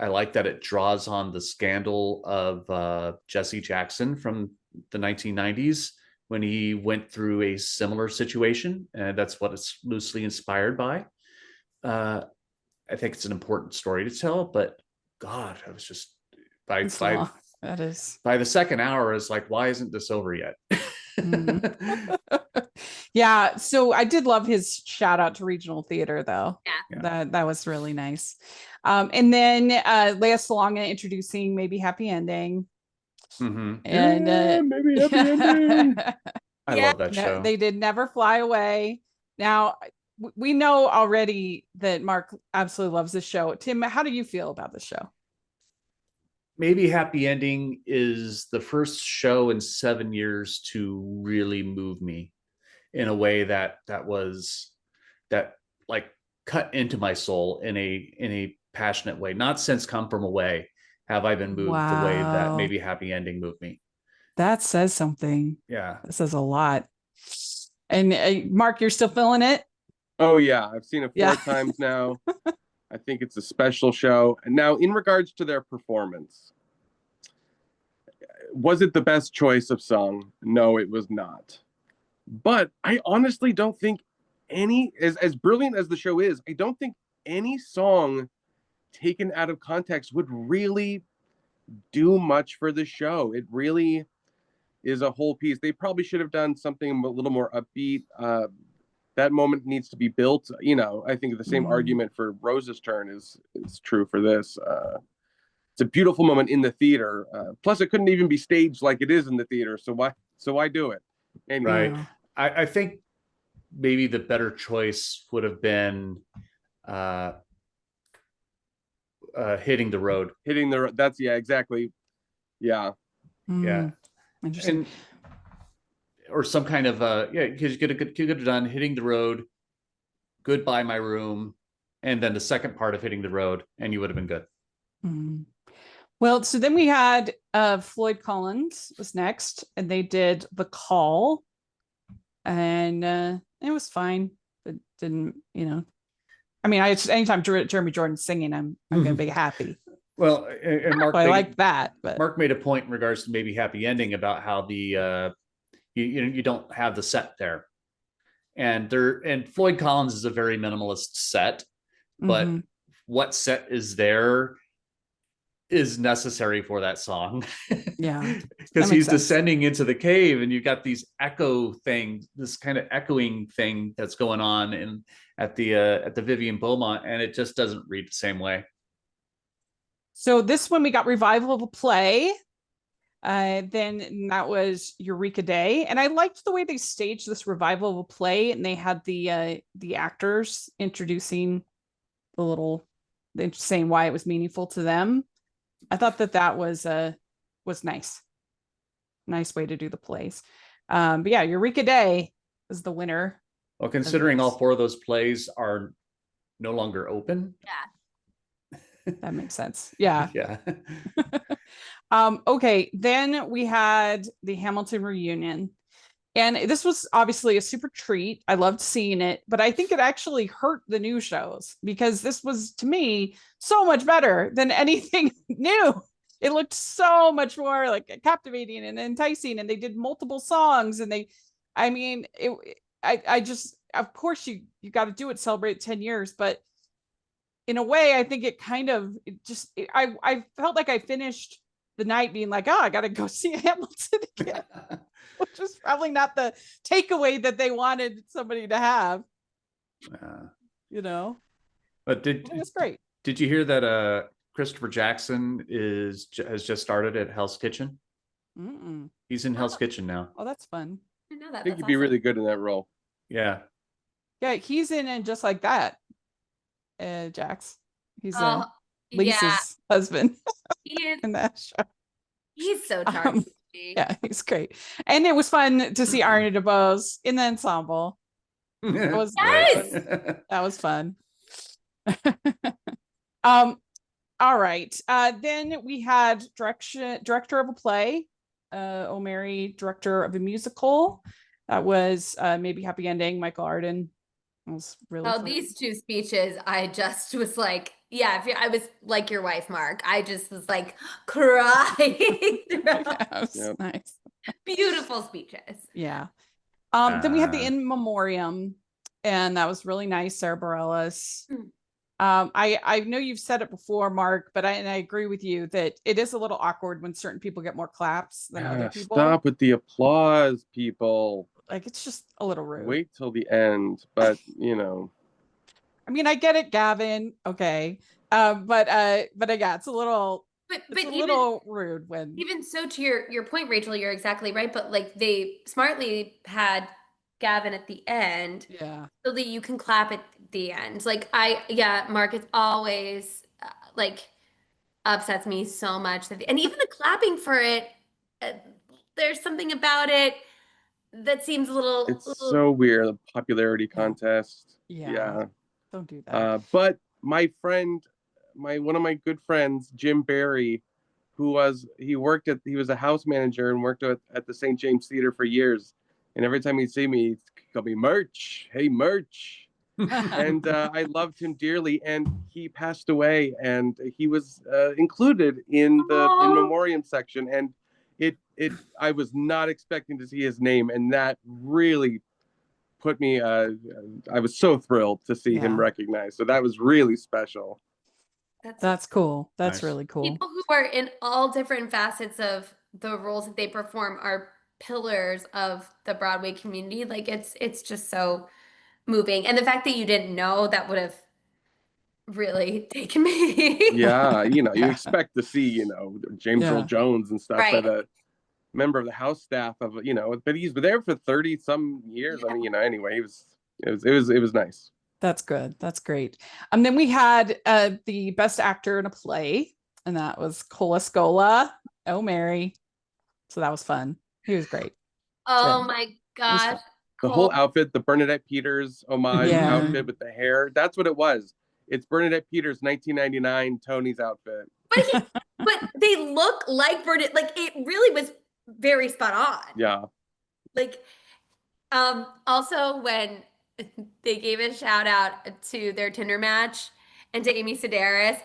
like that it draws on the scandal of Jesse Jackson from the 1990s when he went through a similar situation, and that's what it's loosely inspired by. I think it's an important story to tell, but God, I was just by the second hour, it's like, why isn't this over yet? Yeah, so I did love his shout out to regional theater, though. Yeah. That was really nice. And then Leah Salonga introducing Maybe Happy Ending. And maybe Happy Ending. I love that show. They did Never Fly Away. Now we know already that Mark absolutely loves this show. Tim, how do you feel about the show? Maybe Happy Ending is the first show in 7 years to really move me in a way that like cut into my soul in a passionate way. Not since Come From Away have I been moved the way that Maybe Happy Ending moved me. That says something. Yeah, that says a lot. And Mark, you're still feeling it? Oh yeah, I've seen it 4 times now. I think it's a special show. And now, in regards to their performance, was it the best choice of song? No, it was not. But I honestly don't think as brilliant as the show is, I don't think any song taken out of context would really do much for the show. It really is a whole piece. They probably should have done something a little more upbeat. That moment needs to be built. I think the same argument for Rose's Turn is true for this. It's a beautiful moment in the theater. Plus, it couldn't even be staged like it is in the theater. So why do it? Anyway. Right. I think maybe the better choice would have been Hitting the Road. That's exactly. Yeah. Yeah. Interesting. Or some kind of because you could have done Hitting the Road, Goodbye My Room, and then the second part of Hitting the Road, and you would have been good. Well, so then we had Floyd Collins was next, and they did The Call, and it was fine, but didn't, I mean, anytime Jeremy Jordan's singing, I'm gonna be happy. Well, and Mark, I like that, but Mark made a point in regards to Maybe Happy Ending about how the you don't have the set there, and Floyd Collins is a very minimalist set, but what set is there is necessary for that song. Yeah, because he's descending into the cave, and you've got these this kind of echoing thing that's going on at the Vivian Beaumont, and it just doesn't read the same way. So this one we got revival of a play. Then that was Eureka Day, and I liked the way they staged this revival of a play, and they had the actors introducing the little, saying why it was meaningful to them. I thought that was nice way to do the plays. But yeah, Eureka Day is the winner. Well, considering all 4 of those plays are no longer open. Yeah. That makes sense. Yeah. Yeah. Okay, then we had the Hamilton reunion. And this was obviously a super treat. I loved seeing it, but I think it actually hurt the new shows because this was, to me, so much better than anything new. It looked so much more like captivating and enticing, and they did multiple songs, and I just, of course you got to do it, celebrate 10 years, but in a way, I think I felt like I finished the night being like, oh, I got to go see Hamilton again. Which is probably not the takeaway that they wanted somebody to have. But it was great. Did you hear that Christopher Jackson has just started at Hell's Kitchen? Mm-mm. He's in Hell's Kitchen now. Oh, that's fun. I know that. I think he'd be really good in that role. Yeah. Yeah, he's in Just Like That. Jax. He's Lisa's husband in that show. He's so charming. Yeah, he's great. And it was fun to see Arnie DeBose in the ensemble. That was fun. All right. Then we had director of a play, O'Mary, director of a musical. That was Maybe Happy Ending, Michael Arden. It was really fun. These 2 speeches, I just was like, yeah, I was like your wife, Mark. I just was like crying. Yep. Nice. Beautiful speeches. Yeah. Then we had the In Memoriam, and that was really nice. Sarah Bareilles. I know you've said it before, Mark, but I agree with you that it is a little awkward when certain people get more claps than other people. Stop with the applause, people. Like, it's just a little rude. Wait till the end, but I mean, I get it, Gavin. Okay. But yeah, it's a little rude when. Even so, to your point, Rachel, you're exactly right. But like, they smartly had Gavin at the end, so that you can clap at the end. Like, Mark, it's always like upsets me so much and even the clapping for it, there's something about it that seems a little. It's so weird. The popularity contest. Yeah. Don't do that. But my friend, one of my good friends, Jim Barry, he was a house manager and worked at the St. James Theater for years. And every time he'd see me, he'd call me Merch. Hey, Merch. And I loved him dearly. And he passed away, and he was included in the In Memoriam section. And I was not expecting to see his name, and that really put me. I was so thrilled to see him recognized. So that was really special. That's cool. That's nice. Really cool. People who are in all different facets of the roles that they perform are pillars of the Broadway community. Like, it's just so moving, and the fact that you didn't know, that would have really taken me. Yeah, you expect to see James Earl Jones and stuff, right. But a member of the house staff of but he's been there for 30 some years. I mean, anyway, it was nice. That's good. That's great. Then we had the best actor in a play, and that was Cola Scola, O'Mary. So that was fun. He was great. Oh my gosh. The whole outfit, the Bernadette Peters homage outfit with the hair, that's what it was. It's Bernadette Peters' 1999 Tony's outfit. But they look like Bernadette. Like, it really was very spot on. Yeah. Like, also when they gave a shout out to their Tinder match and to Amy Sedaris,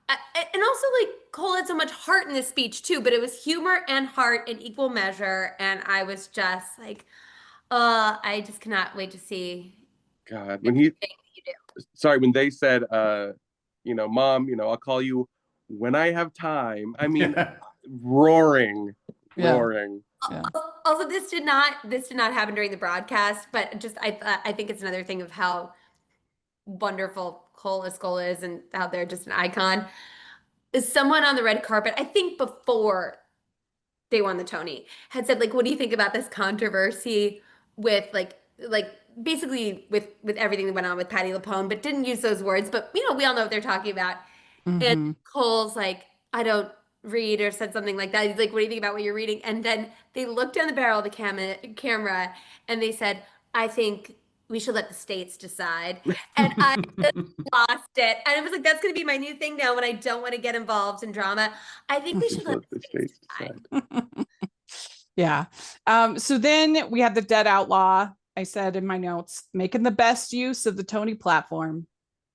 and also, like, Cole had so much heart in this speech too, but it was humor and heart in equal measure, and I was just like, I just cannot wait to see. God, when they said, Mom, I'll call you when I have time. I mean, roaring. Yeah. Also, this did not happen during the broadcast, but just I think it's another thing of how wonderful Cole Escola is and how they're just an icon. someone on the red carpet, I think before they won the Tony, had said, like, what do you think about this controversy with like basically with everything that went on with Patti LuPone, but didn't use those words, but you know, we all know what they're talking about. And Mhm. Cole's like, I don't read, or said something like that. He's like, what do you think about what you're reading? And then they looked down the barrel of the camera and they said, I think we should let the states decide. And I just lost it. And I was like, that's going to be my new thing now when I don't want to get involved in drama. I think we should Just let let the the states states decide. decide. Yeah. So then we had the Dead Outlaw. I said in my notes, making the best use of the Tony platform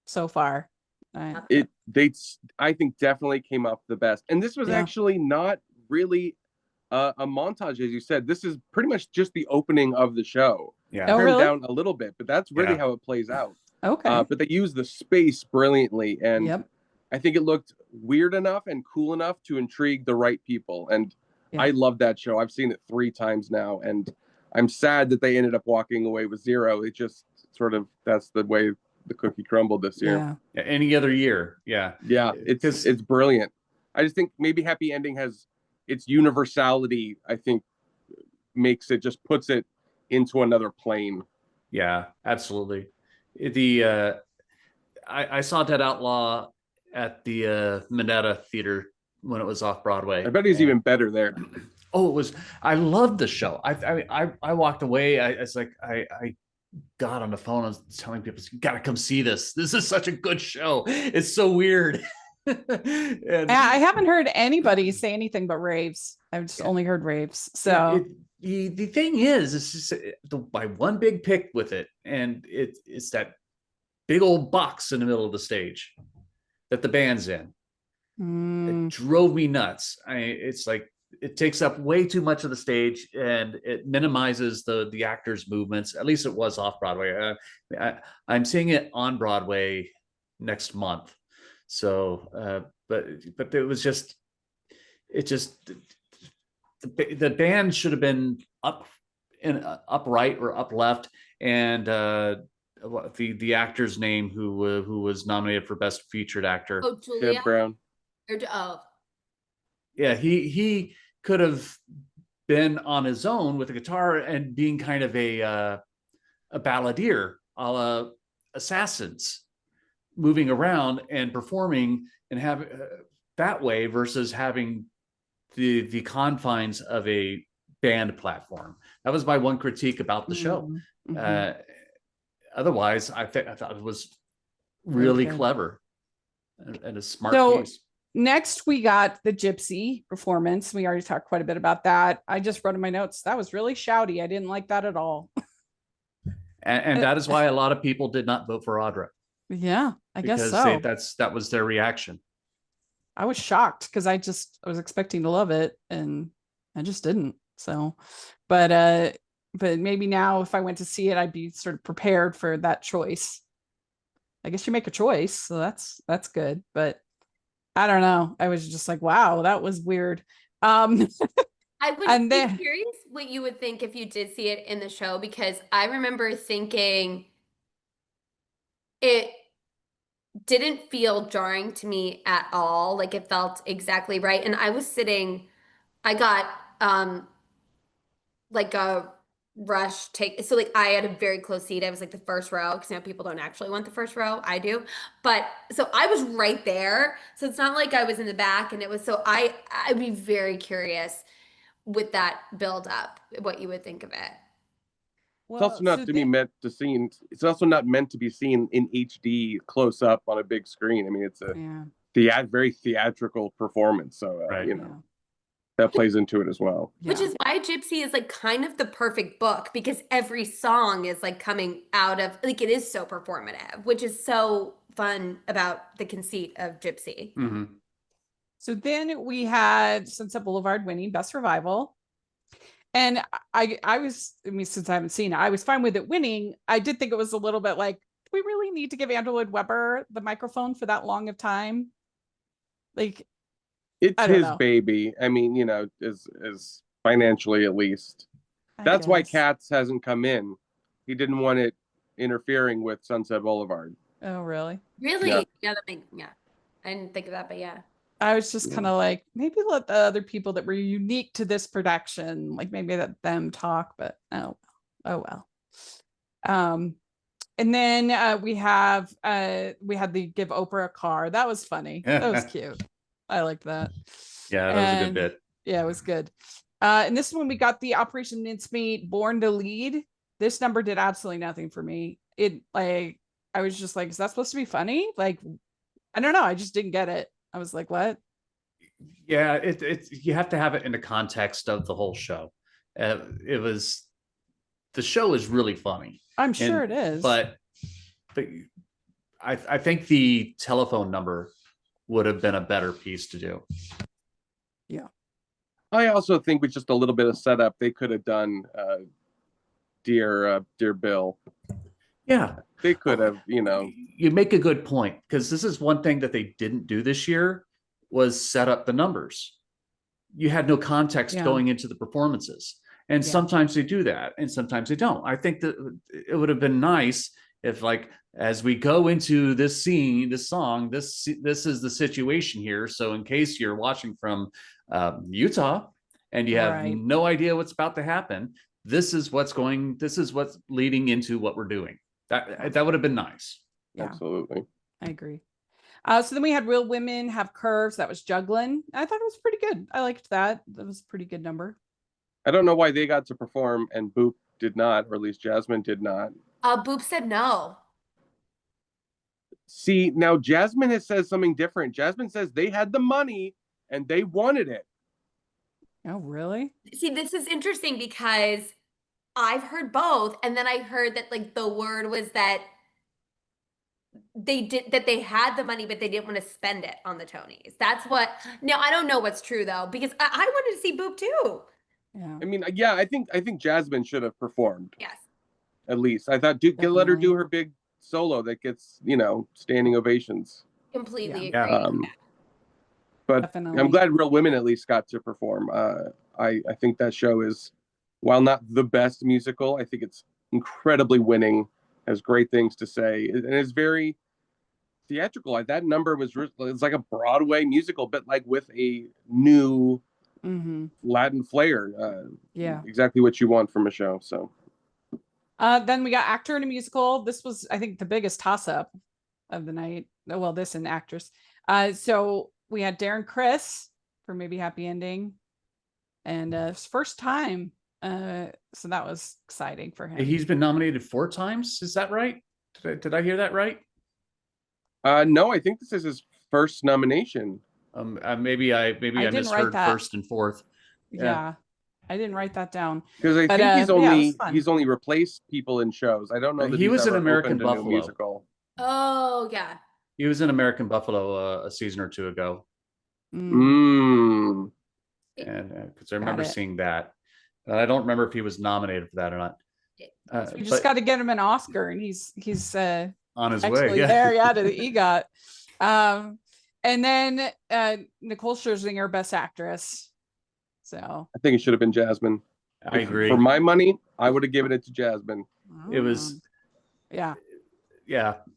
so far. I think definitely came up the best. And this was Yeah. actually not really a montage, as you said. This is pretty much just the opening of the show. Yeah. Oh, Trimmed really? down a little bit, but that's really Yeah. how it plays out. Okay. But they use the space brilliantly, and Yep. I think it looked weird enough and cool enough to intrigue the right people. And Yeah. I love that show. I've seen it 3 times now, and I'm sad that they ended up walking away with 0. It just sort of, that's the way the cookie crumbled this year. Yeah. Yeah, any other year. Yeah. Yeah, it's brilliant. I just think maybe Happy Ending has its universality, I think, makes it, just puts it into another plane. Yeah, absolutely. I saw Dead Outlaw at the Minetta Theater when it was off Broadway. I bet he's even better there. Oh, it was. I loved the show. I walked away. It's like I got on the phone and was telling people, you got to come see this. This is such a good show. It's so weird. And I haven't heard anybody say anything but raves. I've just only heard raves. So the thing is, it's just my one big pick with it, and it's that big old box in the middle of the stage that the band's in. It drove me nuts. It's like it takes up way too much of the stage, and it minimizes the actors' movements. At least it was off Broadway. I'm seeing it on Broadway next month. So, but it was just, the band should have been upright or up left, and the actor's name who was nominated for Best Featured Actor. Oh, Julia Brown. Yeah, he could have been on his own with a guitar and being kind of a balladeer, a la Assassins, moving around and performing and have that way versus having the confines of a band platform. That was my one critique about the show. Otherwise, I thought it was really clever and a smart piece. Next, we got the Gypsy performance. We already talked quite a bit about that. I just wrote in my notes, that was really shouty. I didn't like that at all. And that is why a lot of people did not vote for Audra. Yeah, I guess so. That was their reaction. I was shocked because I was expecting to love it and I just didn't. So, but maybe now if I went to see it, I'd be sort of prepared for that choice. I guess you make a choice, so that's good. But I don't know. I was just like, wow, that was weird. I would be curious what you would think if you did see it in the show, because I remember thinking it didn't feel jarring to me at all. Like it felt exactly right. And I got like a rush take. So like I had a very close seat. I was like the first row, because people don't actually want the first row. I do. But so I was right there. So it's not like I was in the back, and it was, so I'd be very curious with that build up, what you would think of it. Well, it's also not it's also not meant to be seen in HD close up on a big screen. I mean, it's a very theatrical performance. So, that plays into it as well. Which is why Gypsy is like kind of the perfect book, because every song is like coming out of, like, it is so performative, which is so fun about the conceit of Gypsy. Mm-hmm. So then we had Sunset Boulevard winning Best Revival. And since I haven't seen it, I was fine with it winning. I did think it was a little bit like, do we really need to give Andrew Lloyd Webber the microphone for that long of time? Like, it's his baby. I mean, as financially at least. That's why Katz hasn't come in. He didn't want it interfering with Sunset Boulevard. Oh, really? Really? Yeah, I didn't think of that, but yeah. I was just kind of like, maybe let the other people that were unique to this production, like maybe let them talk, but oh well. And then we had the give Oprah a car. That was funny. That was cute. I liked that. Yeah, that was a good bit. Yeah, it was good. And this one we got the Operation Mincemeat Born to Lead. This number did absolutely nothing for me. It like I was just like, is that supposed to be funny? Like, I don't know. I just didn't get it. I was like, what? Yeah, it's you have to have it in the context of the whole show. The show is really funny. I'm sure it is. But I think the telephone number would have been a better piece to do. Yeah. I also think with just a little bit of setup, they could have done Dear Bill. Yeah. They could have, You make a good point, because this is one thing that they didn't do this year was set up the numbers. You had no context going into the performances. And sometimes they do that and sometimes they don't. I think that it would have been nice if, like, as we go into this scene, this song, this is the situation here. So in case you're watching from Utah and you have no idea what's about to happen, this is what's leading into what we're doing. That would have been nice. Yeah. Absolutely. I agree. So then we had Real Women Have Curves. That was juggling. I thought it was pretty good. I liked that. That was a pretty good number. I don't know why they got to perform and Boop did not, or at least Jasmine did not. Boop said no. See, now Jasmine has said something different. Jasmine says they had the money and they wanted it. Oh, really? See, this is interesting because I've heard both, and then I heard that like the word was that they had the money, but they didn't want to spend it on the Tonys. That's what. Now I don't know what's true though, because I wanted to see Boop too. Yeah. I mean, yeah, I think Jasmine should have performed. Yes. At least I thought, let her do her big solo that gets standing ovations. Completely agree. But Definitely. I'm glad Real Women at least got to perform. I think that show is, while not the best musical, I think it's incredibly winning, has great things to say, and it's very theatrical. Like that number it's like a Broadway musical, but like with a new Latin flair. Exactly what you want from a show. So then we got actor in a musical. This was, I think, the biggest toss-up of the night. Well, this and actress. So we had Darren Criss for Maybe Happy Ending, and his first time. So that was exciting for him. He's been nominated 4 times. Is that right? Did I hear that right? No, I think this is his first nomination. Maybe I misheard first and fourth. Yeah. I didn't write that down because I think he's only replaced people in shows. I don't know that he was in American Buffalo musical. Oh yeah, he was in American Buffalo a season or 2 ago. And because I remember seeing that, I don't remember if he was nominated for that or not. So we just got to get him an Oscar, and he's on his way. Yeah, to the EGOT. And then Nicole Scherzinger, Best Actress. So I think it should have been Jasmine. I agree. For my money, I would have given it to Jasmine. It was, yeah.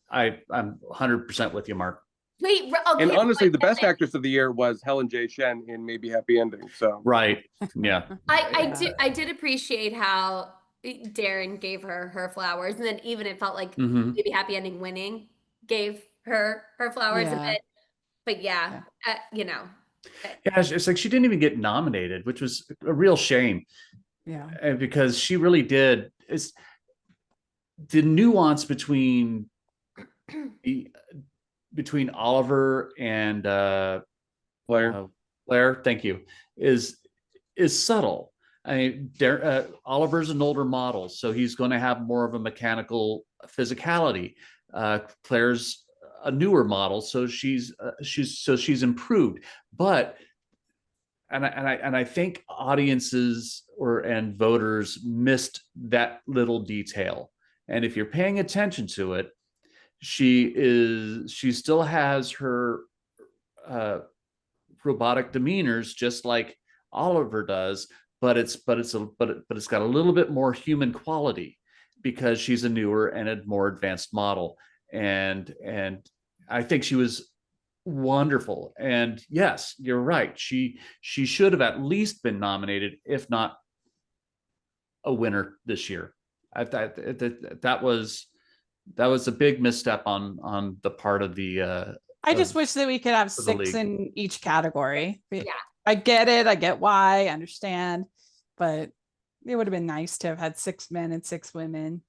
I'm 100% with you, Mark. Wait, okay, and honestly, the Best Actress of the year was Helen J. Shen in Maybe Happy Ending. So yeah. I did appreciate how Darren gave her flowers, and then even it felt like Maybe Happy Ending winning gave her flowers a bit. But yeah. It's like she didn't even get nominated, which was a real shame. Yeah. And because she really did. It's the nuance between Oliver and Claire, thank you, is subtle. I mean, Oliver's an older model, so he's going to have more of a mechanical physicality. Claire's a newer model, so she's improved. But I think audiences and voters missed that little detail. And if you're paying attention to it, she still has her robotic demeanors just like Oliver does, but it's got a little bit more human quality because she's a newer and a more advanced model. And I think she was wonderful. And yes, you're right. She should have at least been nominated, if not a winner this year. That was a big misstep on the part of the I just wish that we could have the 6 league. in each category. Yeah. I get it. I get why. I understand. But it would have been nice to have had 6 men and 6 women.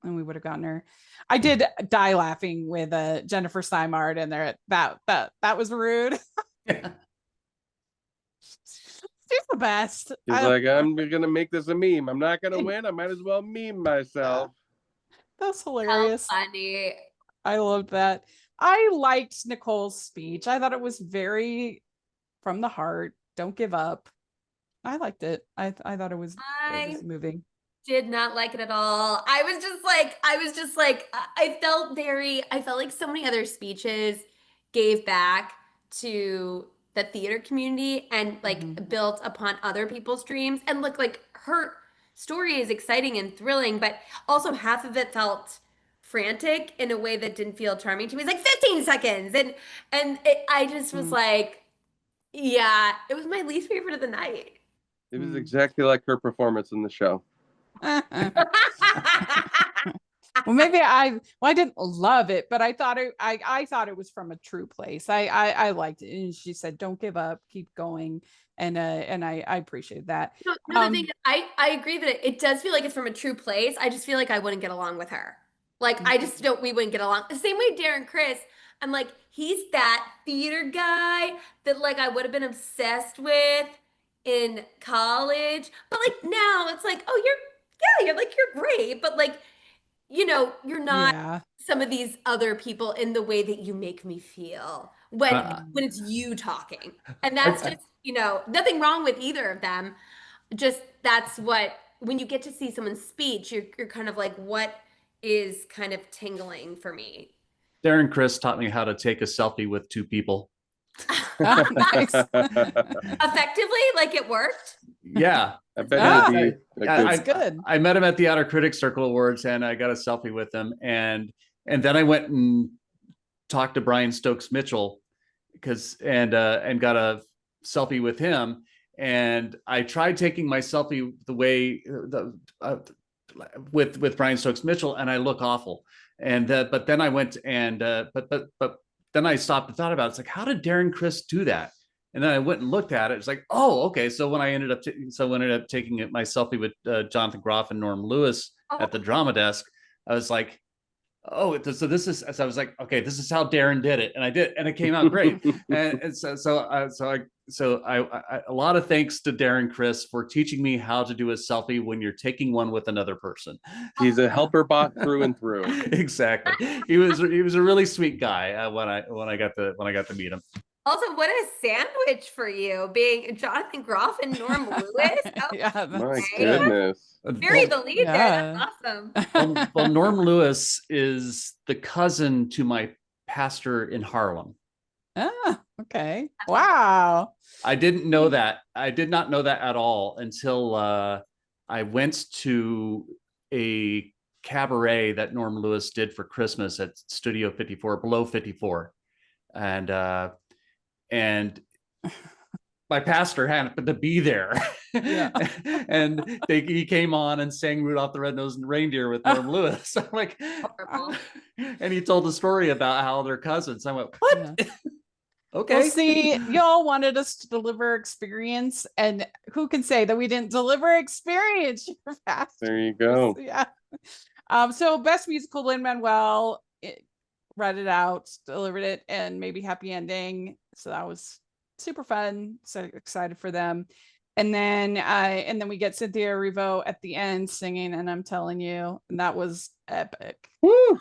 And we would have gotten her. I did die laughing with Jennifer Simard, and there that was rude. She's the best. He's like, I'm gonna make this a meme. I'm not gonna win. I might as well meme myself. That's How hilarious. funny. I loved that. I liked Nicole's speech. I thought it was very from the heart. Don't give up. I liked it. I thought it was moving. Did not like it at all. I was just like, I felt like so many other speeches gave back to the theater community and like built upon other people's dreams. And look, like her story is exciting and thrilling, but also half of it felt frantic in a way that didn't feel charming to me. It's like 15 seconds. I just was like, yeah, it was my least favorite of the night. It was exactly like her performance in the show. Well, maybe I didn't love it, but I thought it was from a true place. I liked it, and she said, "Don't give up, keep going," and I appreciate that. No, the thing is, I agree that it does feel like it's from a true place. I just feel like I wouldn't get along with her. Like I just don't. We wouldn't get along. The same way Darren Criss. I'm like, he's that theater guy that like I would have been obsessed with in college, but like now it's like, oh, you're great, but like, you're not some of these other people in the way that you make me feel when it's you talking. And that's just, nothing wrong with either of them. Just that's what, when you get to see someone's speech, you're kind of like, what is kind of tingling for me. Darren Criss taught me how to take a selfie with 2 people. Nice. Effectively, like it worked. Yeah, I bet it'd be That's good. I met him at the Outer Critics Circle Awards, and I got a selfie with him, and then I went and talked to Brian Stokes Mitchell and got a selfie with him. And I tried taking my selfie the way with Brian Stokes Mitchell, and I look awful. And but then I went and but then I stopped and thought about it. It's like, how did Darren Criss do that? And then I went and looked at it. It's like, oh, okay. So when I ended up taking my selfie with Jonathan Groff and Norm Lewis at the drama desk, I was like, oh, so this is. So I was like, okay, this is how Darren did it, and I did, and it came out great. and so I a lot of thanks to Darren Criss for teaching me how to do a selfie when you're taking one with another person. He's a helper bot through and through. Exactly. He was a really sweet guy when I got to meet him. Also, what a sandwich for you, being Jonathan Groff and Norm Lewis. Yeah, My goodness. Bury the lead there. That's awesome. Well, Norm Lewis is the cousin to my pastor in Harlem. Ah, okay. Wow. I didn't know that. I did not know that at all until I went to a cabaret that Norm Lewis did for Christmas at Studio 54, Below 54. And my pastor happened to be there. Yeah. And he came on and sang Rudolph the Red-Nosed Reindeer with Norm Lewis. I'm like, and he told the story about how they're cousins. I went, what? Yeah. Okay. Well, see, y'all wanted us to deliver experience, and who can say that we didn't deliver experience? You're fast. There you go. Yeah. So best musical, Lin-Manuel read it out, delivered it, and maybe happy ending. So that was super fun. So excited for them. And then we get Cynthia Erivo at the end singing, and I'm telling you, and that was epic. Woo!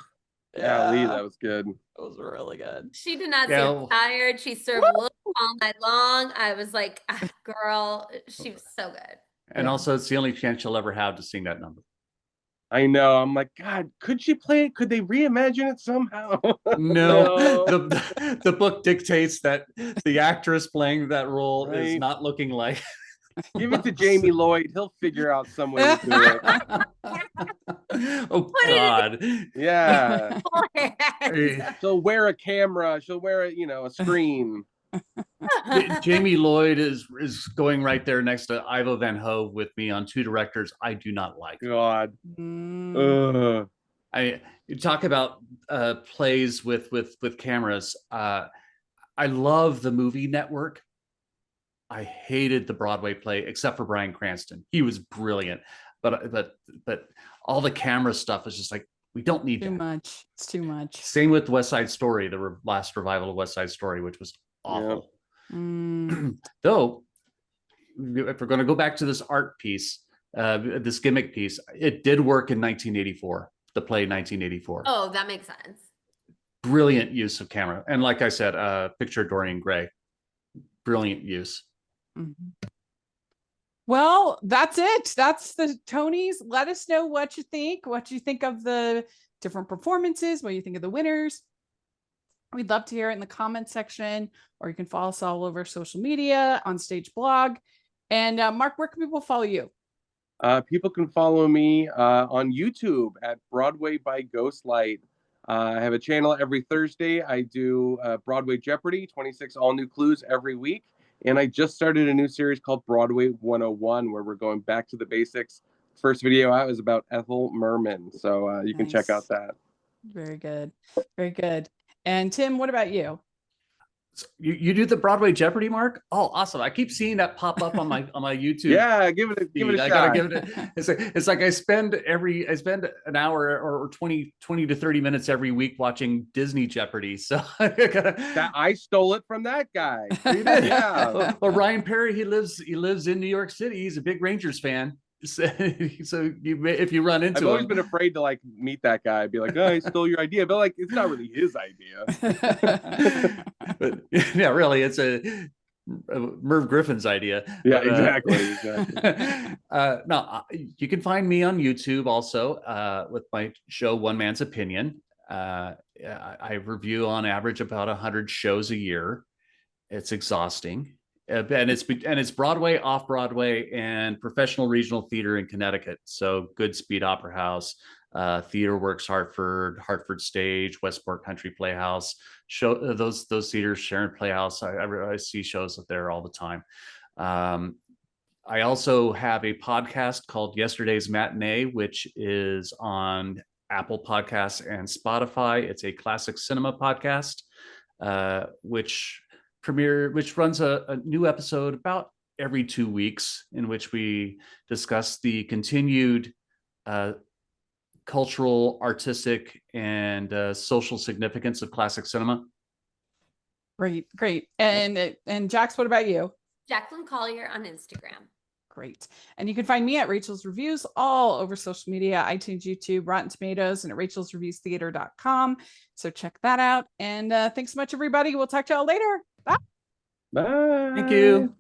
Yeah, Lee, that was good. It was really good. She did not seem tired. She served look all night long. I was like, girl, she was so good. And also, it's the only chance she'll ever have to sing that number. I know. I'm like, God, could she play it? Could they reimagine it somehow? No. The book dictates that the actress playing that role is not looking like Give it to Jamie Lloyd. He'll figure out some way to do it. Oh God. Yeah. Yes. She'll wear a camera. She'll wear a screen. Jamie Lloyd is going right there next to Ivo Van Hove with me on two directors I do not like. God. Mm. You talk about plays with cameras. I love the Movie Network. I hated the Broadway play except for Bryan Cranston. He was brilliant, but all the camera stuff is just like, we don't need Too that. much. It's too much. Same with West Side Story, the last revival of West Side Story, which was awful. Mm. Though, if we're going to go back to this art piece, this gimmick piece, it did work in 1984, the play 1984. Oh, that makes sense. Brilliant use of camera. And like I said, picture Dorian Gray. Brilliant use. Mm-hmm. Well, that's it. That's the Tonys. Let us know what you think of the different performances, what you think of the winners. We'd love to hear it in the comments section, or you can follow us all over social media, OnStage Blog. And Marc, where can people follow you? People can follow me on YouTube at Broadway by Ghostlight. I have a channel every Thursday. I do Broadway Jeopardy, 26 all new clues every week. And I just started a new series called Broadway 101, where we're going back to the basics. First video out is about Ethel Merman. So you can check out that. Very good. Very good. And Tim, what about you? You do the Broadway Jeopardy, Marc? Oh, awesome! I keep seeing that pop up on my YouTube. Yeah, give it a I shot. gotta give it. It's like I spend an hour or 20 to 30 minutes every week watching Disney Jeopardy. So I stole it from that guy. You did? Yeah. Well, Ryan Perry, he lives in New York City. He's a big Rangers fan. So if you run into I've always been afraid to like meet that guy. I'd be like, oh, I stole your idea, but like it's not really his idea. But yeah, really, it's a Merv Griffin's idea. Yeah, but, exactly. No, you can find me on YouTube also with my show One Man's Opinion. I review on average about 100 shows a year. It's exhausting. And it's Broadway, off Broadway, and professional regional theater in Connecticut. So Goodspeed Opera House, Theater Works Hartford, Hartford Stage, Westport Country Playhouse. Those theaters, Sharon Playhouse. I see shows up there all the time. I also have a podcast called Yesterday's Matinee, which is on Apple Podcasts and Spotify. It's a classic cinema podcast, which runs a new episode about every 2 weeks, in which we discuss the continued cultural, artistic, and social significance of classic cinema. Great. And Jax, what about you? Jacqueline Collier on Instagram. Great. And you can find me at Rachel's Reviews all over social media, iTunes, YouTube, Rotten Tomatoes, and at rachelsreviewstheater.com. So check that out. And thanks so much, everybody. We'll talk to y'all later. Bye. Bye. Thank you.